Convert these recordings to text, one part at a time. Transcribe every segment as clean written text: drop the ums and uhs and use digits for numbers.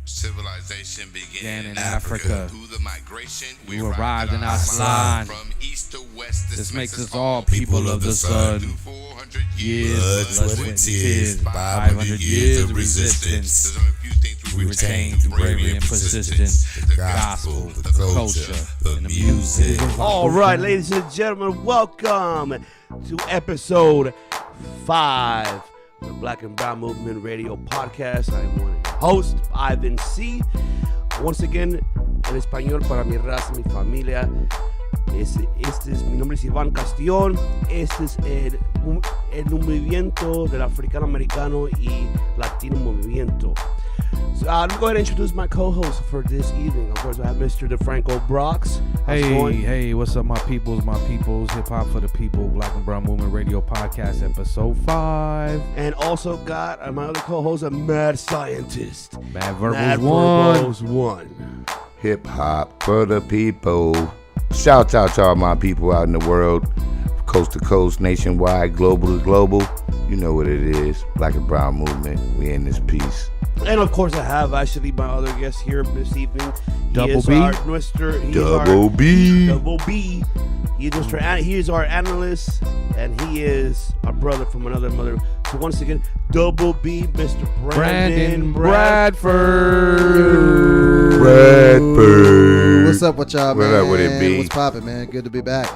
Civilization began in Africa. Through the migration, we arrived in Aslan. From east to west, this makes us all people of the sun. 400 Years, blood, sweat, and tears. 500 years of resistance. We retained through bravery and persistence. The gospel, the culture, the music. All right, ladies and gentlemen, welcome to episode 5 of the Black and Brown Movement Radio Podcast. I am one of your hosts, Ivan C. Once again, en español para mi raza, mi familia. Mi nombre es Iván Castellón. Este es el movimiento del africano americano y latino movimiento. So let me go ahead and introduce my co-host for this evening. Of course, I have Mr. DeFranco Brox. Hey, what's up, my peoples, hip hop for the people, Black and Brown Movement Radio Podcast, episode 5. And also got my other co-host, a mad scientist. Mad Verbals 1. Hip hop for the people. Shout out to all my people out in the world, coast to coast, nationwide, global to global. You know what it is, Black and Brown Movement. We in this piece. And of course, I have actually my other guest here this evening. Double B. He is our analyst, and he is our brother from another mother. So once again, Double B, Mr. Brandon Bradford. What's up with y'all, man? What up with it, B? What's poppin', man? Good to be back.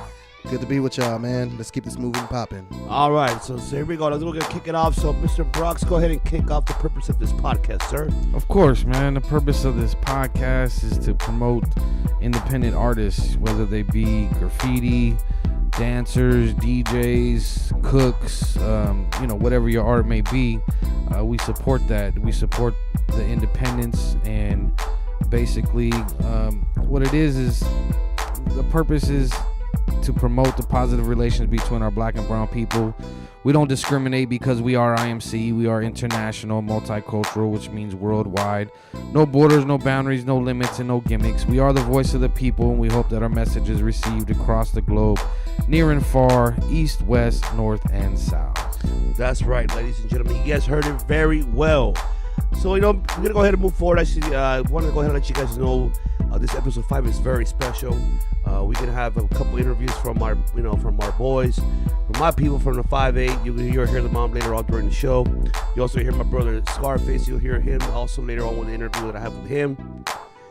Good to be with y'all, man. Let's keep this moving popping. All right, so here we go. We're going to kick it off. So, Mr. Brox, go ahead and kick off the purpose of this podcast, sir. Of course, man. The purpose of this podcast is to promote independent artists, whether they be graffiti, dancers, DJs, cooks, whatever your art may be. We support that. We support the independence, and basically what it is the purpose is to promote the positive relations between our black and brown people. We don't discriminate because we are IMC. We are international, multicultural, which means worldwide. No borders, no boundaries, no limits, and no gimmicks. We are the voice of the people, and we hope that our message is received across the globe, near and far, east, west, north, and south. That's right, ladies and gentlemen. You guys heard it very well. So, we're going to go ahead and move forward. Actually, I want to go ahead and let you guys know this episode 5 is very special. We're going to have a couple interviews from our boys, from my people from the 5-8. You'll hear the mom later on during the show. You also hear my brother Scarface. You'll hear him also later on with the interview that I have with him.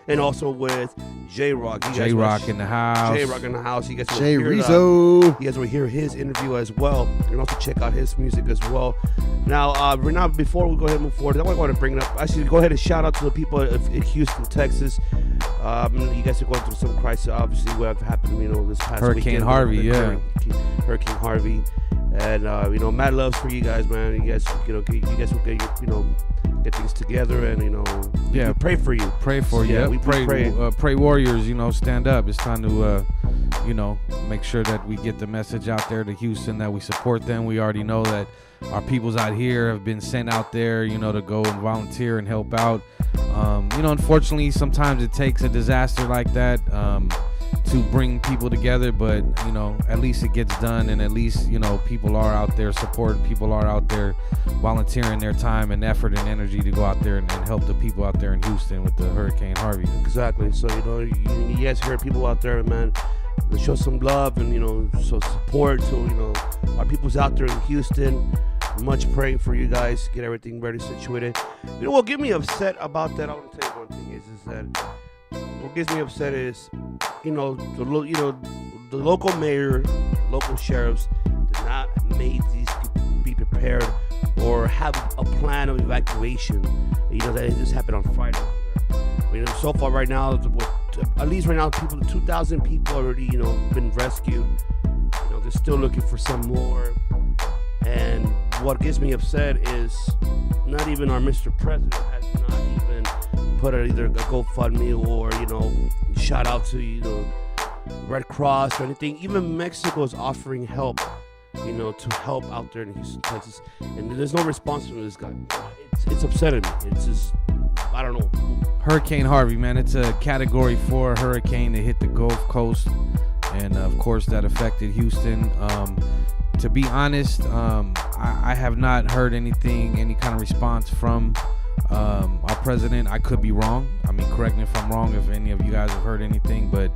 And also with J-Rock. J-Rock in the house. J-Rock in the house. You guys will Jay hear Rizzo. You guys will hear his interview as well. And also check out his music as well. Now, before we go ahead and move forward, I want to bring it up. Actually, go ahead and shout out to the people in Houston, Texas. You guys are going through some crisis, obviously, what happened, this past Hurricane weekend. Harvey, Hurricane Harvey. And, mad loves for you guys, man. You guys will get things together, and we pray for you. Pray for you. Yeah, we pray. Pray warriors. Stand up. It's time to make sure that we get the message out there to Houston that we support them. We already know that our peoples out here have been sent out there, to go and volunteer and help out. Unfortunately, sometimes it takes a disaster like that to bring people together, but at least it gets done, and at least people are out there supporting, people are out there volunteering their time and effort and energy to go out there and help the people out there in Houston with the Hurricane Harvey. Exactly. So you guys hear people out there, man, to show some love and show support to our people's out there in Houston. Much praying for you guys, get everything ready, situated. What gets me upset about that, I want to tell you one thing is that what gets me upset is the local mayor, local sheriffs did not make these people be prepared or have a plan of evacuation. That it just happened on Friday. So far right now, at least right now, 2,000 people already been rescued. They're still looking for some more. And what gets me upset is not even our Mr. President has not even put either a GoFundMe or shout out to Red Cross or anything. Even Mexico is offering help, to help out there in Houston, Texas, and there's no response from this guy. It's upsetting me. It's just, I don't know. Hurricane Harvey, man, it's a Category 4 hurricane that hit the Gulf Coast, and of course that affected Houston. To be honest, I have not heard any kind of response from Our president, I could be wrong. I mean, correct me if I'm wrong, if any of you guys have heard anything, but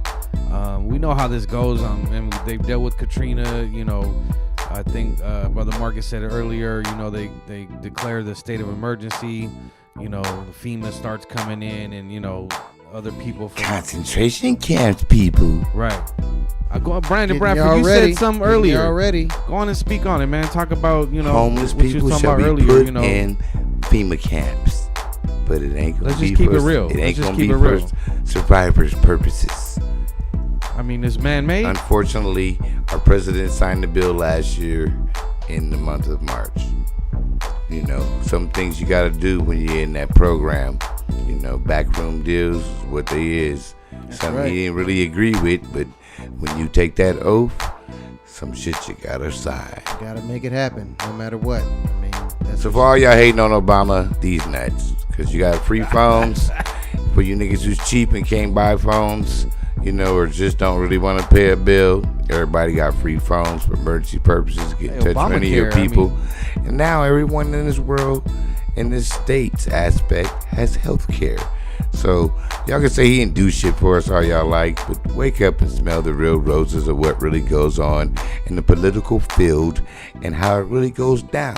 we know how this goes. And they've dealt with Katrina, you know. I think Brother Marcus said it earlier, you know, they declare the state of emergency, you know, the FEMA starts coming in and, you know, other people from Concentration camps, people. right. Brandon Getting Bradford, y'all you ready. said something Getting earlier. y'all ready. Go on and speak on it, man. Talk about, you know, Homeless what you people was shall talking be about earlier, put you know. in FEMA camps. But it ain't gonna Let's be just keep it for, real. It Let's ain't just gonna keep be it real. for survivors' purposes. I mean, it's man-made. Unfortunately, our president signed the bill last year in the month of March. You know, some things you gotta do when you're in that program. You know, backroom deals is what they is. Something right. he didn't really agree with, but when you take that oath, some shit you gotta sign. Gotta make it happen, no matter what. I mean, that's So for all y'all hating on Obama, these nuts, because you got free phones. For you niggas who's cheap and can't buy phones, you know, or just don't really want to pay a bill, everybody got free phones for emergency purposes. Get in touch with any of your Obamacare, I people. And now everyone in this world, in this state's aspect, has health care. So y'all can say he didn't do shit for us all y'all like, but wake up and smell the real roses of what really goes on in the political field and how it really goes down.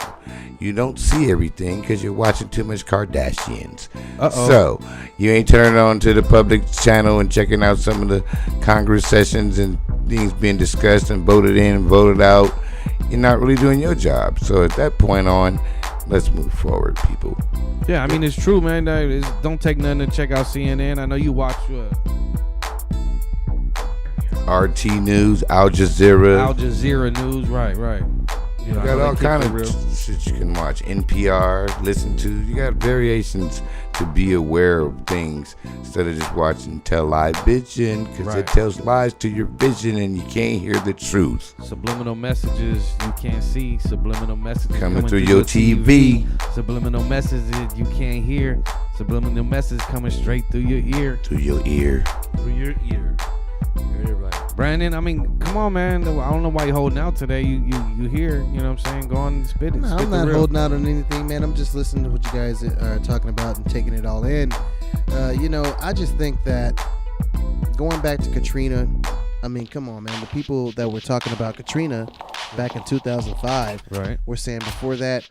You don't see everything because you're watching too much Kardashians. Uh-oh. So you ain't turning on to the public channel and checking out some of the Congress sessions and things being discussed and voted in and voted out. You're not really doing your job. So at that point on, let's move forward, people. Yeah, I mean, it's true, man. Don't take nothing to check out CNN. I know you watch RT News, Al Jazeera. Al Jazeera News. Right. You know, You got all kind real. of shit you can watch. NPR, listen to. You got variations to be aware of things instead of just watching television, because Right. it tells lies to your vision and you can't hear the truth. Subliminal messages you can't see. Subliminal messages Coming through your TV. Subliminal messages you can't hear. Subliminal messages coming straight through your ear. To your ear. Through your ear. You're right. Brandon, I mean, come on, man. I don't know why you're holding out today. You here? You know what I'm saying? Go on and spit it. No, spit I'm the not real. holding out on anything, man. I'm just listening to what you guys are talking about and taking it all in. You know, I just think that going back to Katrina, I mean, come on, man. The people that were talking about Katrina back in 2005 Right. were saying before that,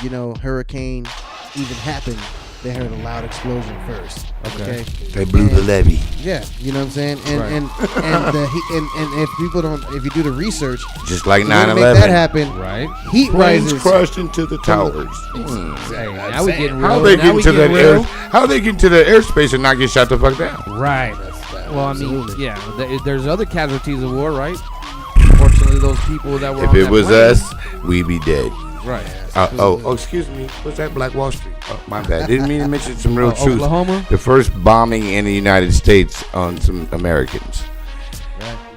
you know, hurricane even happened, they heard a loud explosion first. Okay. They blew the levee. Yeah, you know what I'm saying? And Right. and if people don't, if you do the research, Just like in order to 9/11. make that happen, Right. heat Planes rises. crushed into the towers. Hey, now we getting real. How they Now get we into that getting air? real. How they get into the airspace and not get shot the fuck down? Right. Well, I mean, Absolutely. yeah. There's other casualties of war, right? Unfortunately, those people that were If on it that was plane. us, we'd be dead. Right. Excuse me. What's that? Black Wall Street. Oh, my bad. Didn't mean to mention some real truth. Oklahoma. The first bombing in the United States on some Americans.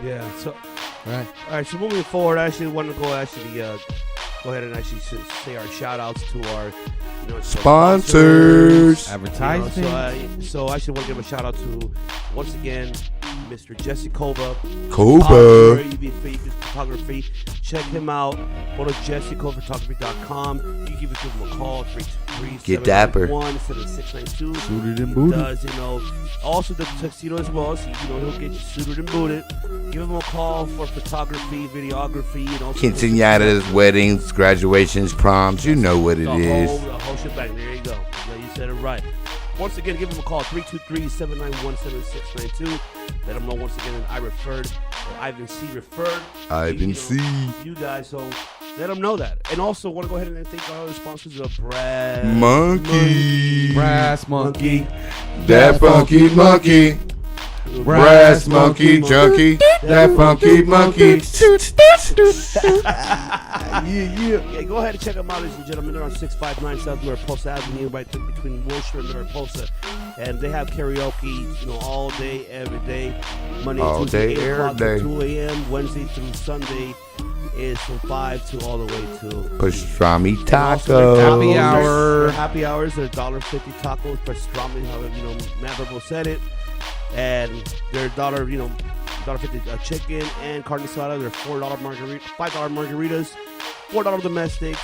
Yeah. So, Right. all right. So moving forward, I actually want to go ahead and actually say our shout outs to our Sponsors. Advertisement. So I actually want to give a shout out to once again Mr. Jesse Kova. Cobra. UV photography. Check him out. Go to jessecovaphotography.com. You give him a call 323 Get dapper. 7692. Suited and He booted. does, also the tuxedo as well. So he'll get you suited and booted. Give him a call for photography, videography, and also Quinceañeras, weddings, graduations, proms. You know what it is. The whole shebang. There you go. Yeah, you said it right. Once again, give him a call 323-791-7692. Let him know once again that I referred, or Ivan C referred. Ivan C. You guys, so let them know that. And also want to go ahead and thank our other sponsors of Brass Monkey. Brass monkey. That funky monkey. Brass monkey junkie. That funky monkey. Yeah, go ahead and check them out, ladies and gentlemen. They're on 659 South Mariposa Avenue, right between Wilshire and Mariposa. And they have karaoke, all day, every day. Monday, All Tuesday, day, 8 every o'clock day. to 2 a.m. Wednesday through Sunday is from 5 to all the way to Pastrami And also their taco. Happy hour. Their happy hours are $1.50 tacos, pastrami, however Matt Verbo said it. And their $1.50 chicken and carne asada. They're $4 margarita, $5 margaritas, $4 domestics,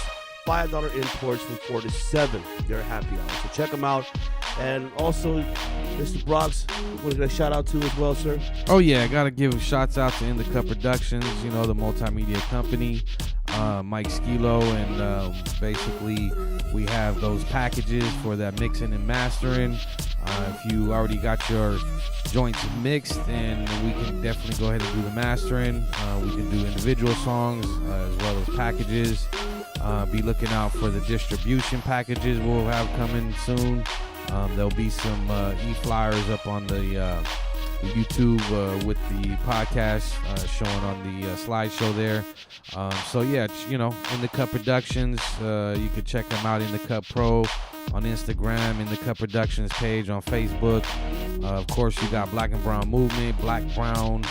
$5 imports from 4 to 7. They're happy hour. So check them out. And also, Mr. Brox, want to get a shout out to as well, sir? Oh yeah, I gotta give shouts out to In the Cup Productions, you know, the multimedia company, Mike Skilo, and basically we have those packages for that mixing and mastering. If you already got your joints mixed, then we can definitely go ahead and do the mastering. We can do individual songs as well as packages. Be looking out for the distribution packages we'll have coming soon. There'll be some e-flyers up on the YouTube with the podcast showing on the slideshow there. So yeah, you know, In the Cup Productions, you can check them out, In the Cup Pro on Instagram, In the Cup Productions page on Facebook. Of course, you got Black and Brown Movement, Black Brown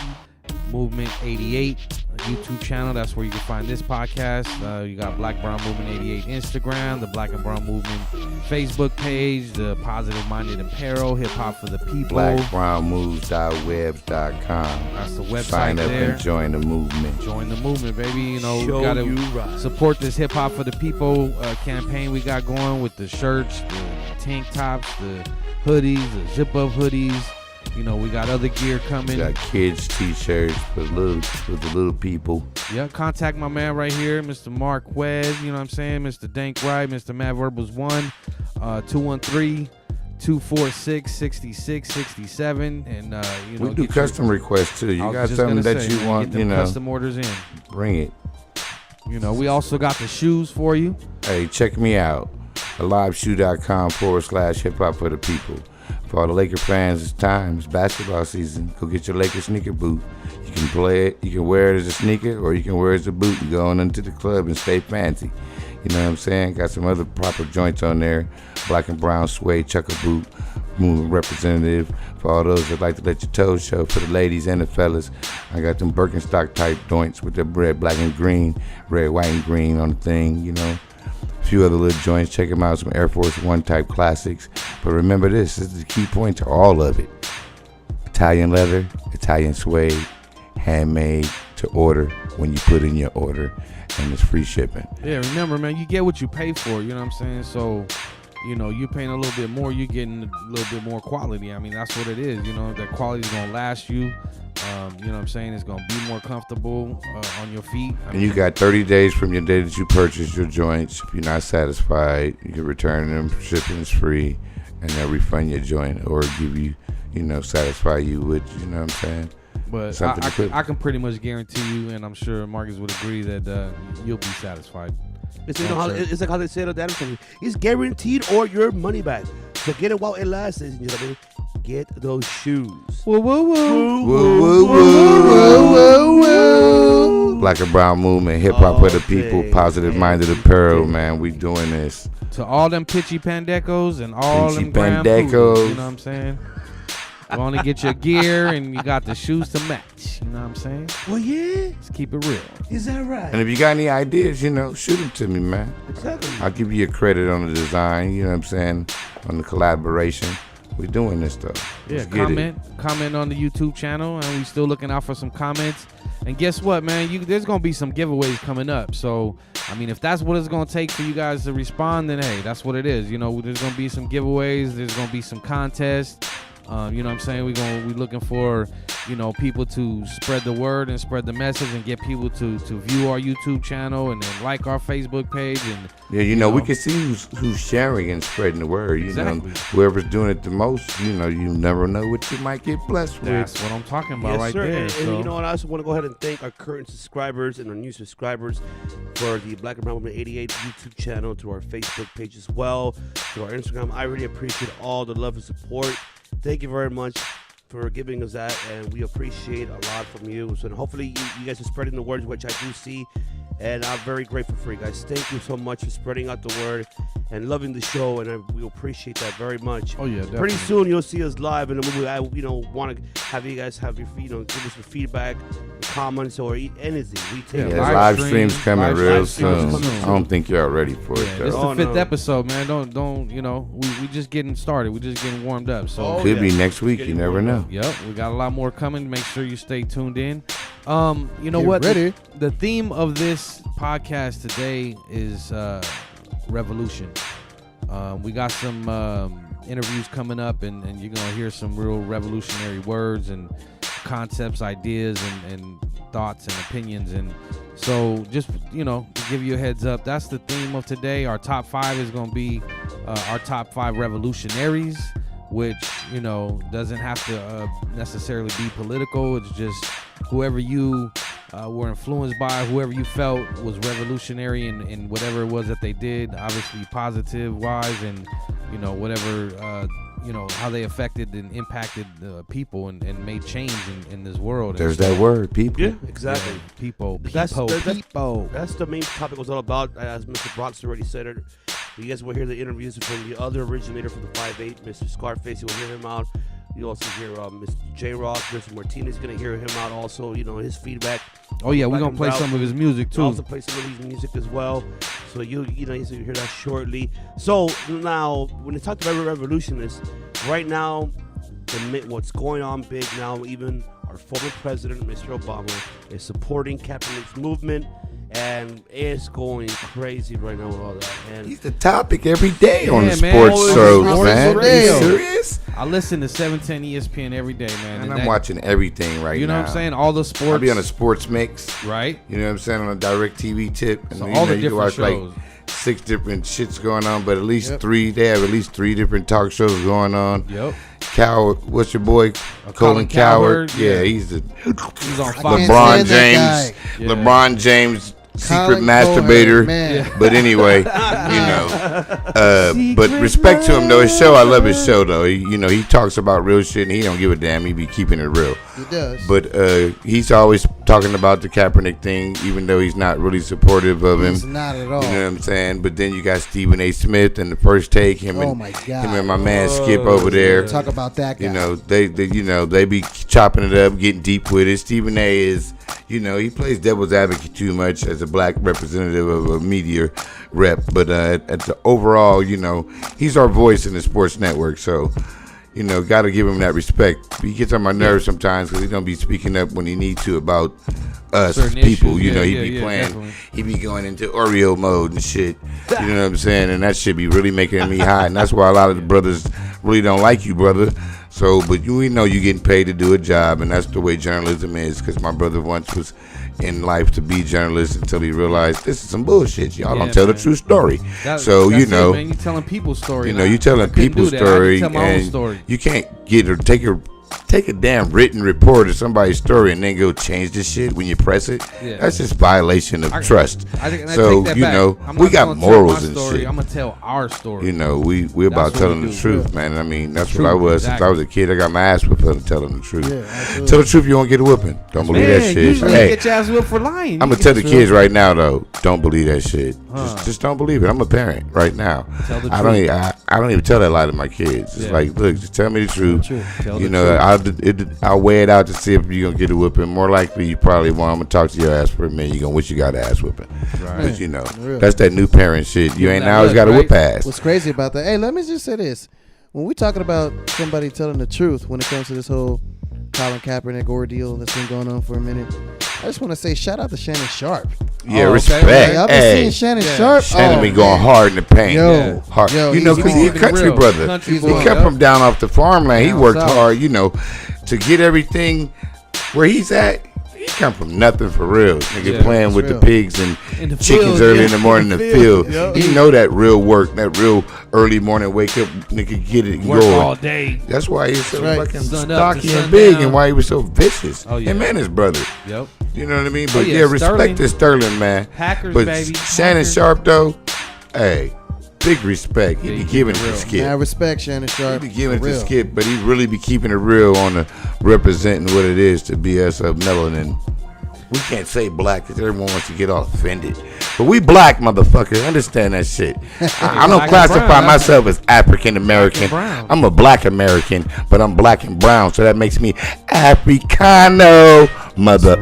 Movement 88 YouTube channel. That's where you can find this podcast. You got Black Brown Movement 88 Instagram, the Black and Brown Movement Facebook page, the Positive Minded Apparel, Hip Hop for the People. BlackBrownMoves.webs.com. That's the website. Sign up there. and join the movement. Join the movement, baby. You know, Show we gotta you right. support this Hip Hop for the People campaign we got going with the shirts, the tank tops, the hoodies, the zip up hoodies. You know, we got other gear coming. We got kids t-shirts for the little people. Yeah, contact my man right here, Mr. Mark Wez, you know what I'm saying? Mr. Dank Wright, Mr. Matt Verbals 1, 213-246-6667. And, you know, We do custom requests too. You got something that you want, get them custom orders in. bring it. You know, we also got the shoes for you. Hey, check me out. AliveShoe.com/hip hop for the people. For all the Laker fans, it's time. It's basketball season. Go get your Laker sneaker boot. You can play it. You can wear it as a sneaker, or you can wear it as a boot and go on into the club and stay fancy. You know what I'm saying? Got some other proper joints on there. Black and brown suede chucker boot. Movement representative. For all those that like to let your toes show. For the ladies and the fellas, I got them Birkenstock type joints with the red, black, and green. Red, white, and green on the thing, you know. Few other little joints. Check them out. Some Air Force One type classics. But remember this is the key point to all of it. Italian leather, Italian suede, handmade to order when you put in your order, and it's free shipping. Yeah, remember, man, you get what you pay for, you know what I'm saying? So, you know, you're paying a little bit more, you're getting a little bit more quality. I mean, that's what it is, you know, that quality's going to last you. You know what I'm saying? It's going to be more comfortable on your feet. And you got 30 days from your day that you purchase your joints. If you're not satisfied, you can return them. Shipping is free, and they'll refund your joint or give you, you know, satisfy you with, you know what I'm saying? But I can pretty much guarantee you, and I'm sure Marcus would agree, that you'll be satisfied. It's, you know, how, it's like how they say it on the advertising. It's guaranteed or your money back. So get it while it lasts, ladies and gentlemen. Get those shoes. Whoa, whoa, whoa. Woo, woo, woo, woo, woo. Black and Brown Movement, hip hop for the people, positive minded apparel, man. We doing this. To all them pitchy pandecos and all Pitchy them grand pandecos. poodles, you know what I'm saying? You only get your gear and you got the shoes to match. You know what I'm saying? Well, yeah. Let's keep it real. Is that right? And if you got any ideas, you know, shoot them to me, man. Exactly. I'll give you a credit on the design, you know what I'm saying, on the collaboration. We're doing this stuff. Yeah, Let's get it. comment on the YouTube channel, and we still looking out for some comments. And guess what, man? There's gonna be some giveaways coming up. So, I mean, if that's what it's gonna take for you guys to respond, then hey, that's what it is. You know, there's gonna be some giveaways. There's gonna be some contests. You know what I'm saying? We looking for, you know, people to spread the word and spread the message and get people to view our YouTube channel and then like our Facebook page. And yeah, you know, we can see who's sharing and spreading the word. You know, whoever's doing it the most, you know, you never know what you might get blessed with. That's what I'm talking about right there. And So, you know what? I also want to go ahead and thank our current subscribers and our new subscribers for the Black and Brown Movement 88 YouTube channel, to our Facebook page as well, to our Instagram. I really appreciate all the love and support. Thank you very much for giving us that, and we appreciate a lot from you. So hopefully you guys are spreading the word, which I do see, and I'm very grateful for you guys. Thank you so much for spreading out the word and loving the show, and we appreciate that very much. oh yeah, definitely. Pretty soon you'll see us live, and I want to have you guys have your give us some feedback, comments, or anything. We take Yeah, live live streams streams coming real live streams soon. coming I don't think y'all ready for it, Yeah, this though. is the 5th episode, man. Don't you know? We just getting started. We just getting warmed up. So Could be next week. You never know. yep, we got a lot more coming. Make sure you stay tuned in. You know Get what? ready. The theme of this podcast today is revolution. We got some interviews coming up, and you're gonna hear some real revolutionary words and concepts, ideas, and thoughts and opinions. And so, just to give you a heads up, that's the theme of today. Our top 5 is gonna be our top 5 revolutionaries, which doesn't have to necessarily be political. It's just whoever you were influenced by, whoever you felt was revolutionary in whatever it was that they did, obviously positive wise, and whatever how they affected and impacted people and made change in this world. There's that word, people. Yeah, exactly. Yeah, people. That's the main topic was all about, as Mr. Brock's already said it. You guys will hear the interviews from the other originator from the 5'8", Mr. Scarface. You will hear him out. You also hear Mr. J-Rock, Mr. Martinez going to hear him out also, his feedback. Oh, yeah, we're going to play some of his music, too. We'll also play some of his music as well. So, you hear that shortly. So, now, when they talk about revolutionists, right now, what's going on big now, even our former president, Mr. Obama, is supporting Kaepernick's movement. And it's going crazy right now with all that. And he's the topic every day on the man. sports shows, man. Are you serious? I listen to 710 ESPN every day, man. And I'm watching everything right now. You know what I'm saying? All the sports. I'll be on a sports mix. Right. You know what I'm saying? On a direct TV tip. And so all the different watch shows. Like 6 different shits going on, but at least 3. They have at least 3 different talk shows going on. Yep. Coward, what's your boy? Colin Coward. Yeah, he's on Fox. LeBron James. Yeah. LeBron James. Secret masturbator, but anyway, but respect to him though. His show, I love his show though. He talks about real shit and he don't give a damn. He be keeping it real. He does. But he's always talking about the Kaepernick thing, even though he's not really supportive of him. He's not at all. You know what I'm saying? But then you got Stephen A. Smith and the First Take. Him and my man Skip over there. Talk about that guy. They be chopping it up, getting deep with it. Stephen A. is. He plays devil's advocate too much as a black representative of a media rep. But at the overall, he's our voice in the sports network. So, got to give him that respect. He gets on my nerves sometimes because he don't be speaking up when he need to about us certain people. Issues. He be playing. Definitely. He be going into Oreo mode and shit. You know what I'm saying? And that shit be really making me hot. And that's why a lot of the brothers really don't like you, brother. So, but we know you're getting paid to do a job, and that's the way journalism is. Because my brother once was in life to be journalist until he realized this is some bullshit. Y'all don't tell the true story. That's man, you telling people's story. You telling people's story, and you can't get or take a damn written report of somebody's story and then go change the shit when you press it. Yeah. That's just violation of trust. So we got morals and shit. I'm gonna tell our story. We about telling the truth, man. I mean, that's what I was since I was a kid. I got my ass whipped for telling the truth. Yeah, tell the truth, you won't get a whooping. Don't believe that shit. You get your ass whipped for lying. I'm gonna tell the kids right now though. Don't believe that shit. Just don't believe it. I'm a parent right now. Tell the I don't even tell that lie to my kids. It's like, look, just tell me the truth. I'll weigh it out to see if you're gonna get a whipping. More likely, you probably won't. I'm gonna talk to your ass for a minute. You're gonna wish you got an ass whipping. Right. But that's that new parent shit. You ain't always got to whip ass. What's crazy about that? Hey, let me just say this: when we talking about somebody telling the truth when it comes to this whole Colin Kaepernick ordeal that's been going on for a minute, I just want to say shout out to Shannon Sharp. Yeah, respect. Okay. I've been seeing Shannon Sharp. Shannon been going hard in the paint. Hard. Because he's a country brother. He kept from down off the farmland. He worked hard, to get everything where he's at. He come from nothing for real. Nigga playing with the pigs and chickens early in the morning in the field. He know that real work, that real early morning wake up, nigga, get it work going. all day. That's why he's so fucking stocky and big and why he was so vicious. Him and his brother. Yep. You know what I mean? But respect to Sterling, man. Packers, but baby. Shannon Sharp, though, hey, big respect. He be giving it to Skip. I respect Shannon Sharp. He be giving it to Skip, but he really be keeping it real on the representing what it is to be us of melanin. We can't say black because everyone wants to get all offended. But we black, motherfucker. Understand that shit. I don't classify myself as African American. I'm a black American, but I'm black and brown, so that makes me Africano, mother.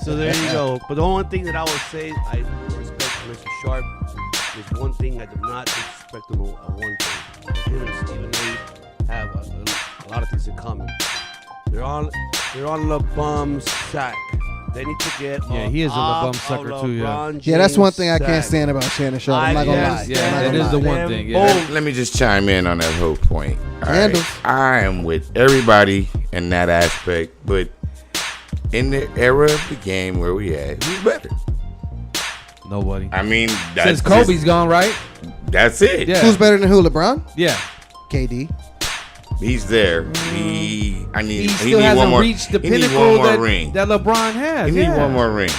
So there you go. But the only thing that I would say, I respect Mr. Sharp. There's one thing I do not respect him on one thing. Him and Stephen A. have a lot of things in common. They're on the bum sack. They need to get he is a off bum sucker of too, yeah. LeBron Yeah, that's one thing I James' can't sack. stand about Shannon Sharp. I'm not gonna lie. Yeah, I'm not that gonna is the lie. one thing. Yeah. Let me just chime in on that whole point. All right. Handles. I am with everybody in that aspect, but in the era of the game where we at, who's better? Nobody. I mean, Since Kobe's gone, right? That's it. Yeah. Who's better than who? LeBron? Yeah. KD. He's there. He He still need one hasn't more. reached the he need pinnacle one more that, ring. that LeBron has. He need yeah. one more ring.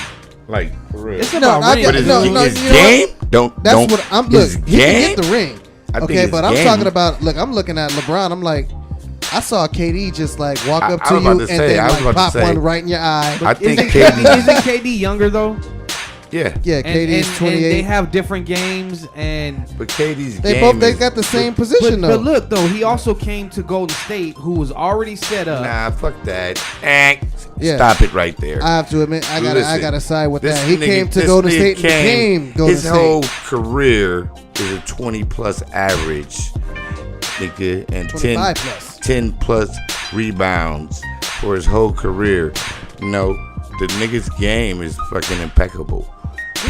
Like for real. It's No, about I rings. get- But his, no, you know his what? game, don't. That's don't, what I'm. Look, his he game, can get the ring. I think Okay, his but I'm game- talking about. Look, I'm looking at LeBron. I'm like, I saw KD just like walk I- up I to was you about and to say, then I was like about to pop say. one right in your eye. I think Isn't KD. isn't KD younger though? Yeah. Yeah, And, KD's and 28. they have different games and But KD's They game. they is- got the same but, position though. but look though, he also came to Golden State who was already set up. Nah, fuck that. Yeah. Stop it right there. I have to admit, I Listen, gotta side with this that. He nigga- came to this Golden nigga State and became Golden his State. whole career is a 20-plus average, nigga, and 25 plus. 10 plus rebounds for his whole career. You know, the nigga's game is fucking impeccable.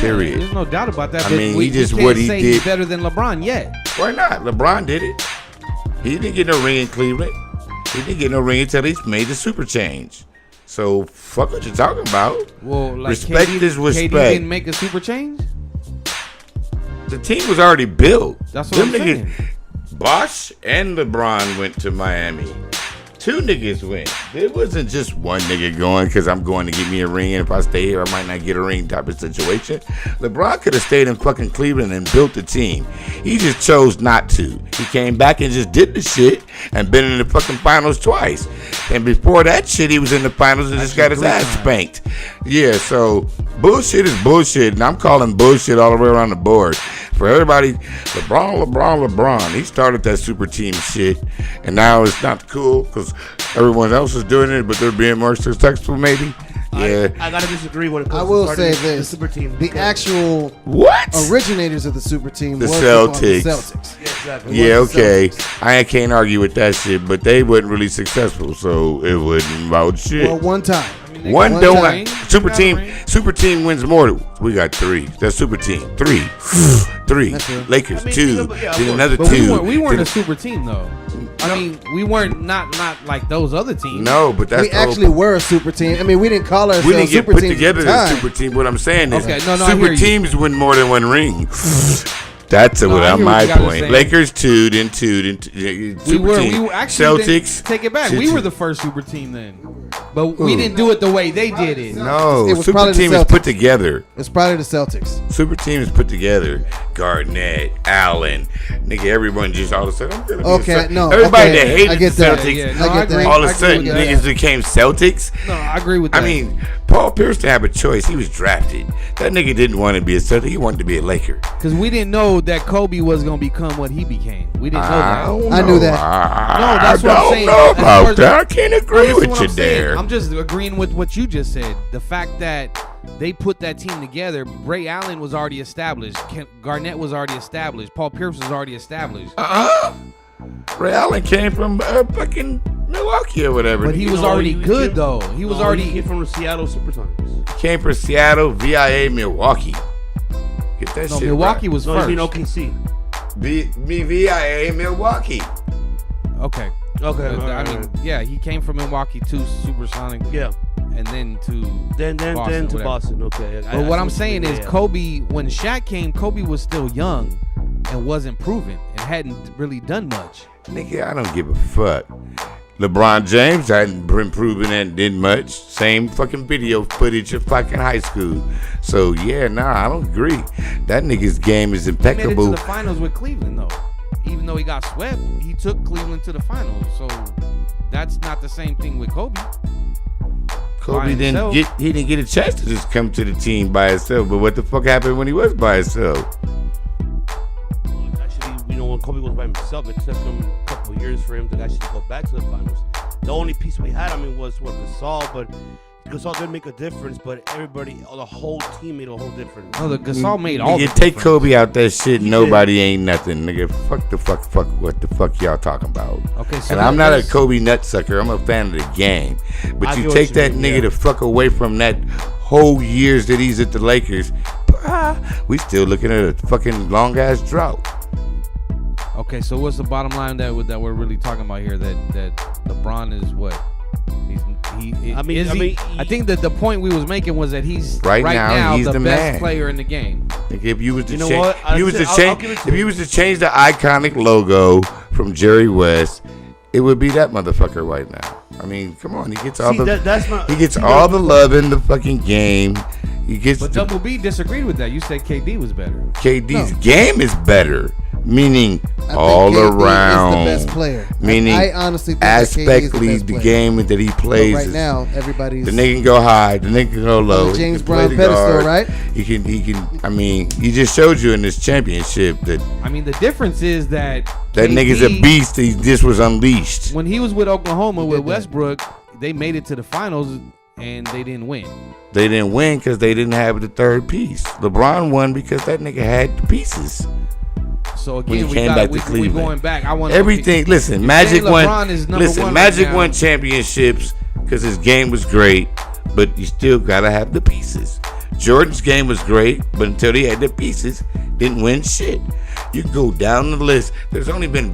Period. There's no doubt about that. I but mean, we, he just we can't what he say did. He's better than LeBron yet. Why not? LeBron did it. He didn't get no ring in Cleveland. He didn't get no ring until he made the super change. So fuck what you're talking about. Well, like Respect KD, is respect. KD didn't make a super change. The team was already built. That's what I'm saying. Bosh and LeBron went to Miami. Two niggas went. It wasn't just one nigga going because I'm going to get me a ring, and if I stay here, I might not get a ring type of situation. LeBron could have stayed in fucking Cleveland and built the team. He just chose not to. He came back and just did the shit and been in the fucking finals twice. And before that shit, he was in the finals and just got his ass spanked. Yeah, so bullshit is bullshit, and I'm calling bullshit all the way around the board. For everybody, LeBron. He started that super team shit, and now it's not cool because everyone else is doing it, but they're being more successful, maybe. Yeah. I gotta disagree when it comes I will to say starting the this: super team. the because- actual What? originators of the super team The was Celtics. The Celtics. Yeah, exactly. Yeah, was the okay. Celtics. I can't argue with that shit, but they wasn't really successful, so it wasn't about shit. Well, one time. They One got don't a ring. super They got a team. ring. Super team wins more. We got three. That's super team. Three. That's true. Lakers I mean, two. yeah, but yeah, of then course. another But two. we weren't then- a super team though. I mean, we weren't not like those other teams. No, but that's We the whole actually were a super team. I mean, we didn't call ourselves We didn't get super put teams together at the as time. super team. What I'm saying is, Okay, no, I hear super you. teams win more than one ring. That's No, I hear what my you guys are point. saying. Lakers two, then super We were team. actually Celtics. take it back. Shit, We were shit. the first super team then, but we didn't do it the way they did it. No, It was super probably the team is Celtics. put together. It's probably the Celtics. Super team is put together. Garnett, Allen, nigga, everyone just all of a sudden. I'm gonna be Okay, a Celt- no, Everybody okay, that hated I get the that. Celtics, Yeah, I no, get I agree. that. all of a I sudden agree with niggas that. became Celtics. No, I agree with that. I mean, Paul Pierce didn't have a choice. He was drafted. That nigga didn't want to be a Celtic. He wanted to be a Laker. because we didn't know that Kobe was gonna become what he became. We didn't know that. I knew that. No, that's what I'm I saying. don't know As far about as- that. I can't agree Listen with what you I'm saying. there. I'm just agreeing with what you just said. The fact that they put that team together. Ray Allen was already established. Garnett was already established. Paul Pierce was already established. Ray Allen came from fucking Milwaukee or whatever. But he Nigga, was No, already he good came- though. He was No, already. He came from the Seattle Supersonics. came from Seattle, VIA, Milwaukee. Get that No, shit Milwaukee right. was No, first. he's in OKC. VIA, Milwaukee. Okay. Okay, But, I alright, mean, alright. yeah, he came from Milwaukee to Supersonic, Yeah. and then to Then Boston, to whatever. Boston. Okay. But what I'm see saying you is, mean, yeah. Kobe, when Shaq came, Kobe was still young and wasn't proven and hadn't really done much. Nigga, I don't give a fuck. LeBron James hadn't been proven and did much. Same fucking video footage of fucking high school. So yeah, nah, I don't agree. That nigga's game is He made it to impeccable. the finals with Cleveland, though. Even though he got swept, he took Cleveland to the finals. So that's not the same thing with Kobe. Kobe by himself. he didn't get a chance to just come to the team by himself. But what the fuck happened when he was by himself? Actually, when Kobe was by himself, it took him a couple of years for him to actually go back to the finals. The only piece we had, was Gasol, but Gasol did make a difference. But everybody, the whole team made a whole difference. No, the Gasol made all You the take difference. Kobe out that shit, He nobody ain't nothing, nigga. Fuck what the fuck y'all talking about? Okay, so And I'm not a let's- Kobe nutsucker. I'm a fan of the game. But I you get what take you that mean, nigga yeah. the fuck away from that whole years that he's at the Lakers, we still looking at a fucking long ass drought. Okay, so what's the bottom line that we're really talking about here? That LeBron is what? I think that the point we was making was that he's right now he's the best player in the game. If you was to if you was to change the iconic logo from Jerry West, it would be that motherfucker right now. I mean, come on, he gets all the love in the fucking game. He gets. But Double B disagreed with that. You said KD was better. KD's game is better, meaning all around. Is the best player. Meaning, I honestly think aspectly the game that he plays. But right now, everybody's the nigga can go high, the nigga can go low. The James Brown pedestal, right? He can. I mean, he just showed you in this championship that. I mean, the difference is that nigga's a beast. He just was unleashed. When he was with Oklahoma with Westbrook, they made it to the finals and they didn't win. They didn't win because they didn't have the third piece. LeBron won because that nigga had the pieces. So again, we going back. I want everything. Listen, Magic won. Listen, Magic won championships because his game was great, but you still gotta have the pieces. Jordan's game was great, but until he had the pieces, didn't win shit. You go down the list. There's only been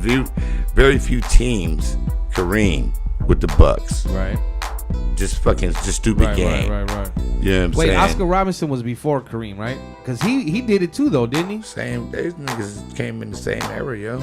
very few teams, Kareem with the Bucks. Right. Just stupid game. Right. You know what I'm saying? Wait, Oscar Robinson was before Kareem, right? Because he did it too, though, didn't he? Same. These niggas came in the same era, yo.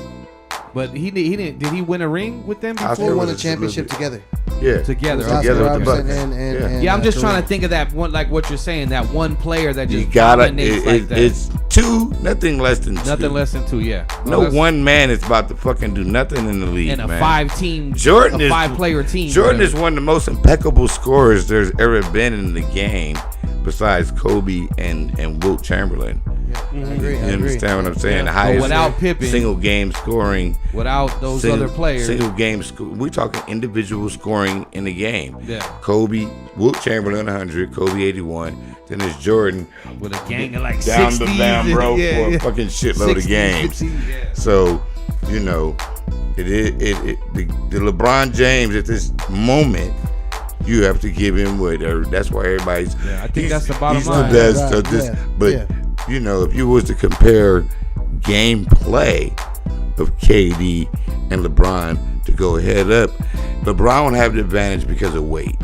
But he didn't. Did he win a ring with them before? They won a championship together. Yeah, together with the Bucks. And I'm just trying to think of that one, like what you're saying, that one player that just dominates like that. It's two, nothing less than two. Nothing less than two, yeah. No one man is about to fucking do nothing in the league, and a man. 5-player team. Jordan is one of the most impeccable scorers there's ever been in the game, besides Kobe and Wilt Chamberlain. I agree. You understand what I'm saying? The highest without Pippen, single game scoring. Without those other players. Single game we're talking individual scoring in the game. Yeah. Kobe, Wilt Chamberlain 100, Kobe 81. Then there's Jordan with a gang of like down 60s the damn road for a fucking shitload 60s, of games. 50s, yeah. So, you know, the LeBron James at this moment, you have to give him whatever. That's why everybody's. Yeah, I think that's the bottom line. He's the best of this, but. You know, if you was to compare gameplay of KD and LeBron to go head up, LeBron would have the advantage because of weight.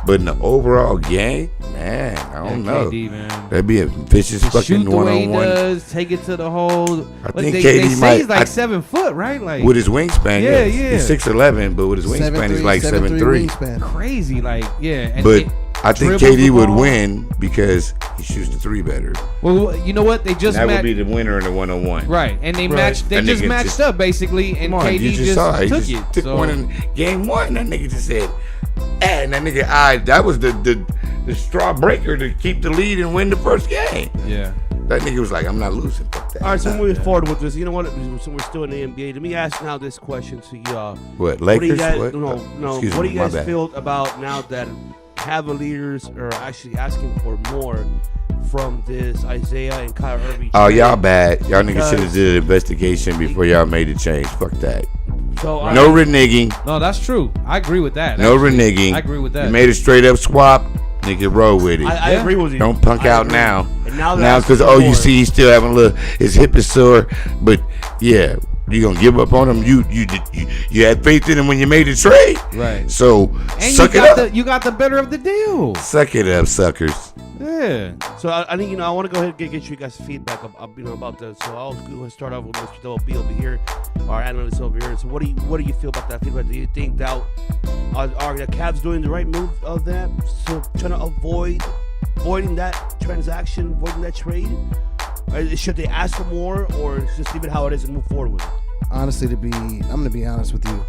But in the overall game, man, I don't know. KD, man. That'd be a vicious fucking one-on-one. Does take it to the hole. I think KD might. He's like 7 foot, right? Like with his wingspan. Yeah. He's 6'11", but with his wingspan, he's like 7'3". Crazy, like And but I think KD would win because he shoots the three better. Well, you know what? They just that would be the winner in the one-on-one. Right, and they matched. They just matched up basically, and KD just took it. Took one in game one. That nigga just said, and that nigga, that was the straw breaker to keep the lead and win the first game. Yeah. That nigga was like, I'm not losing. Fuck that. All right, so moving forward with this, you know what? So we're still in the NBA. Let me ask now this question to y'all. What, Lakers? What do you guys, what? No. What do you guys feel about now that Cavaliers are actually asking for more from this Isaiah and Kyrie Irving? Oh, y'all bad. Y'all niggas should have did an investigation before y'all made the change. Fuck that. So no reneging. No, no, that's true. I agree with that. No reneging. I agree with that. You made a straight up swap. Nigga, roll with it. I agree with you. Don't punk out now. And now because you see he's still having a little. His hip is sore, but yeah, you gonna give up on him? You had faith in him when you made the trade, right? So and suck it up. You got the better of the deal. Suck it up, suckers. Yeah. So I think I want to go ahead and get you guys feedback about this. So I'll go and start off with Mr. B over here, our analyst over here. So what do you feel about that feedback? Do you think that are the Cavs doing the right move of that? So trying to avoiding that transaction, avoiding that trade? Or should they ask for more, or just leave it how it is and move forward with it? Honestly, I'm gonna be honest with you.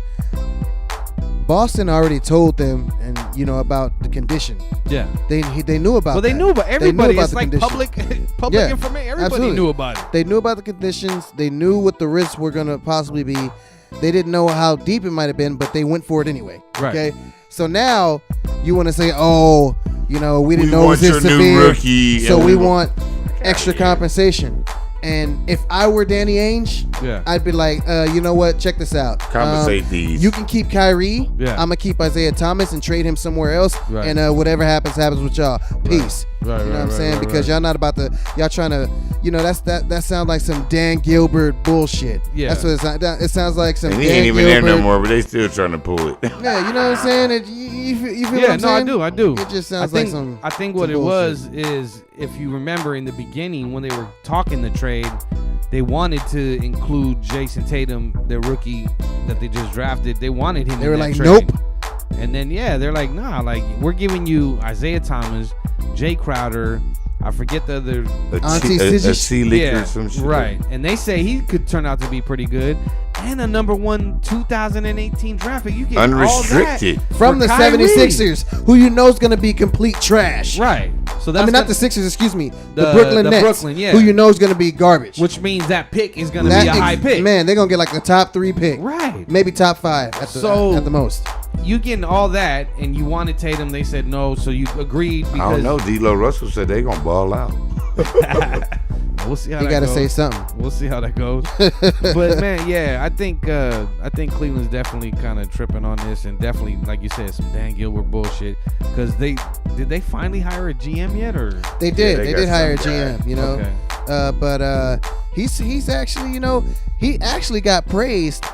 Boston already told them, and about the condition. Yeah, they knew about. Well, they knew about everybody. It's like public yeah, information. Everybody absolutely. knew about it. They knew about the conditions. They knew what the risks were gonna possibly be. They didn't know how deep it might have been, but they went for it anyway. Right. Okay. So now you want to say, we didn't know it was this your new severe, rookie, so we want extra compensation. And if I were Danny Ainge, I'd be like, you know what? Check this out. Compensate these. You can keep Kyrie. Yeah. I'm gonna keep Isaiah Thomas and trade him somewhere else. Right. And whatever happens with y'all. Peace. Right, you know what I'm saying? right, Because y'all not about to. Y'all trying to. You know that sounds like some Dan Gilbert bullshit. Yeah. That's what it sounds like. Some. And he Dan ain't even Gilbert. there no more, but they still trying to pull it. Yeah, you know what I'm saying? You feel what Yeah, I'm no, I saying? do. It just sounds I think, like some. I think what some it was bullshit. is, if you remember in the beginning when they were talking the trade, they wanted to include Jason Tatum, their rookie that they just drafted. They wanted him. They in were that like, trade. nope. And then they're like, nah, like we're giving you Isaiah Thomas, Jay Crowder. I forget the other. A sea liquor or some shit. Right. And they say he could turn out to be pretty good. And a number 1 2018 draft pick. You get Unrestricted. all that From the for Kyrie. 76ers, who you know is going to be complete trash. Right. So that's not the Sixers, excuse me. The The Brooklyn Nets, Brooklyn, yeah. who you know is going to be garbage. which means that pick is going to be a high pick. Man, they're going to get like the top 3 pick. Right. Maybe top 5 at the most. You getting all that, and you wanted Tatum. They said no, so you agreed. Because I don't know. D'Lo Russell said they gonna ball out. We'll see how You that got to goes. say something. We'll see how that goes. But man, I think Cleveland's definitely kind of tripping on this, and definitely, like you said, some Dan Gilbert bullshit. Because did they finally hire a GM yet, or They did. they They got did hire a some guy. GM, you know. Okay. But he's actually, you know, he actually got praised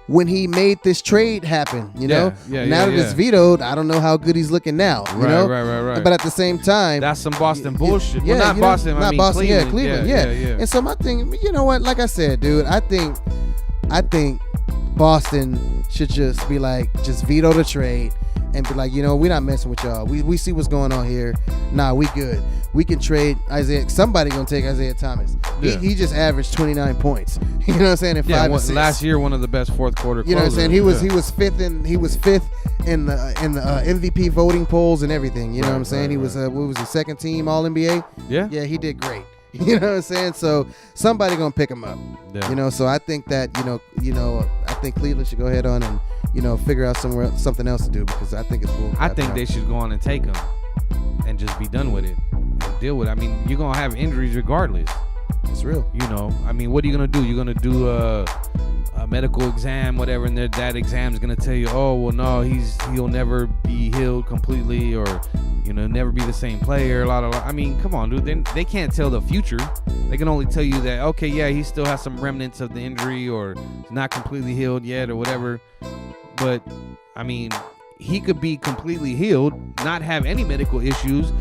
when he made this trade happen, you know. Now that it's vetoed, I don't know how good he's looking now, you know. Right. But at the same time, That's some Boston bullshit. Yeah, Well, not you know, Boston. I mean, Boston. Cleveland. Yeah, Cleveland. Yeah. And so my thing, you know what? Like I said, dude, I think Boston should just be like, just veto the trade and be like, you know, we're not messing with y'all. We see what's going on here. Nah, we good. We can trade Isaiah. Somebody gonna take Isaiah Thomas. Yeah. He just averaged 29 points. You know what I'm saying? In 5 assists. Last year, one of the best fourth quarter. You know what I'm saying? He was closers. fifth in the MVP voting polls and everything. You know what I'm saying? He was what was he, second team All NBA? Yeah. Yeah, he did great. You know what I'm saying? So somebody gonna pick him up. Yeah. You know, so I think that I think Cleveland should go ahead on and figure out something else to do, because I think it's bull. I think they should go on and take him and just be done with it and deal with it. I mean, you're gonna have injuries regardless. It's real. You know, I mean, what are you gonna do? You're gonna do a medical exam, whatever, and that exam is gonna tell you, oh, well, no, he'll never be healed completely, or never be the same player. I mean, come on, dude. They can't tell the future. They can only tell you that, okay, yeah, he still has some remnants of the injury, or he's not completely healed yet, or whatever. But I mean, he could be completely healed, not have any medical issues,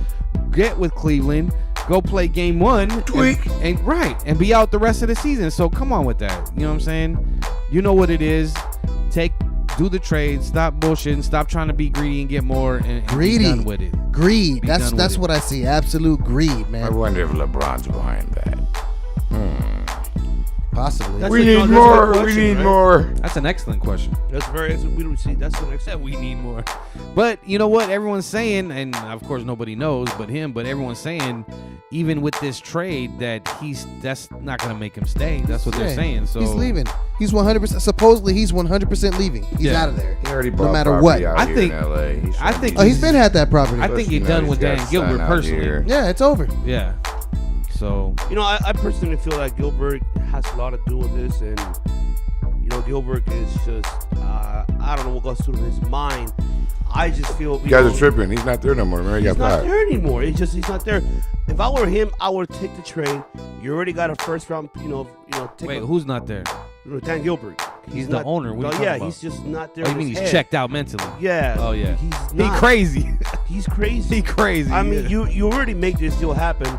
get with Cleveland, go play game 1, Tweak. and be out the rest of the season. So come on with that. You know what I'm saying? You know what it is. Do the trade. Stop bullshitting. Stop trying to be greedy and get more, and Greedy. be done with it. Greed. Be That's done with it. what I see. Absolute greed, I man. wonder if LeBron's behind that. Possibly. That's We a- need no, that's a more. good We question, need right? more. That's an excellent question. That's we don't see. That's the next. We need more. But you know what? Everyone's saying, and of course nobody knows but everyone's saying, even with this trade, that's not going to make him stay. That's what they're Yeah, saying. So he's leaving. He's 100%. Supposedly, he's 100% leaving. He's Yeah. out of there. He already No bought matter property what. out I here think- in LA. I think Oh, he's been had that property. I think he's done with Dan Gilbert personally. Yeah, it's over. Yeah. So I personally feel like Gilbert has a lot to do with this, and Gilbert is just I don't know what goes through his mind. I just feel You guys are tripping. He's not there no more. Remember, he he's got not fired. there anymore. It's just he's not there. If I were him, I would take the trade. You already got a first round. wait, who's not there? Dan Gilbert. He's the owner. What are you talking about? he's just not there. Oh, you in mean his he's head. checked out mentally? Yeah. Oh yeah. He's He not. crazy. He's crazy. He crazy. I mean, yeah. you already make this deal happen.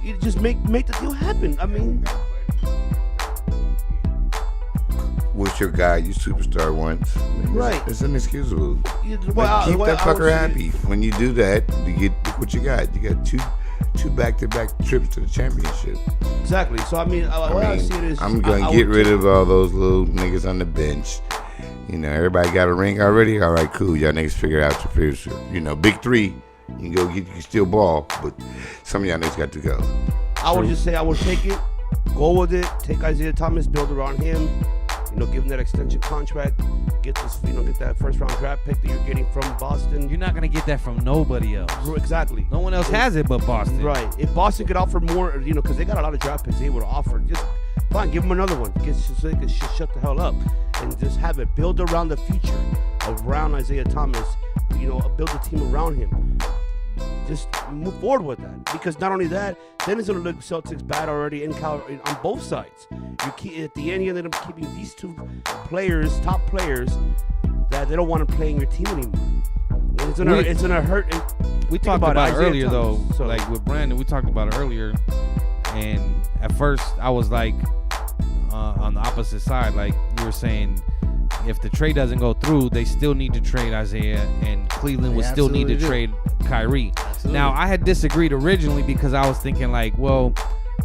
You just make the deal happen. I mean, What's your guy? You superstar once. I mean, Right. It's inexcusable. well, Like, keep that I would fucker say- happy. When you do that, you get what you got. You got two back-to-back trips to the championship. Exactly. So I mean, what I see it is, I'm gonna get rid of all those little niggas on the bench. Everybody got a ring already. All right, cool. Y'all niggas figure out your future. Big 3. You can still ball, but some of y'all niggas got to go. I would just say I would take it, go with it, take Isaiah Thomas, build around him, Give him that extension contract, get this, get that first round draft pick that you're getting from Boston. You're not gonna get that from nobody else. Exactly. No one else has it but Boston. Right. If Boston could offer more, because they got a lot of draft picks they would offer, just fine, give them another one. So they can shut the hell up and just have it build around the future, around Isaiah Thomas. Build a team around him. Just move forward with that, because not only that, then it's going to look Celtics bad already on both sides. At the end, you end up keeping these two players, top players, that they don't want to play in your team anymore. And it's going to hurt. We talked about it earlier, Thomas, though. Like with Brandon, we talked about it earlier, and at first I was like on the opposite side, like you were saying. If the trade doesn't go through, they still need to trade Isaiah, and Cleveland would still need to trade Kyrie. Absolutely. Now, I had disagreed originally because I was thinking like, well,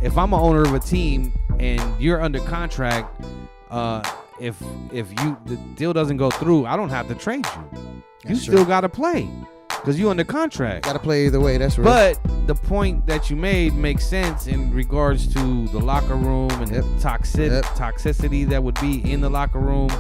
if I'm an owner of a team and you're under contract, if the deal doesn't go through, I don't have to trade you. You still got to play because you're under contract. Got to play either way. That's right. But the point that you made makes sense in regards to the locker room and the toxicity that would be in the locker room.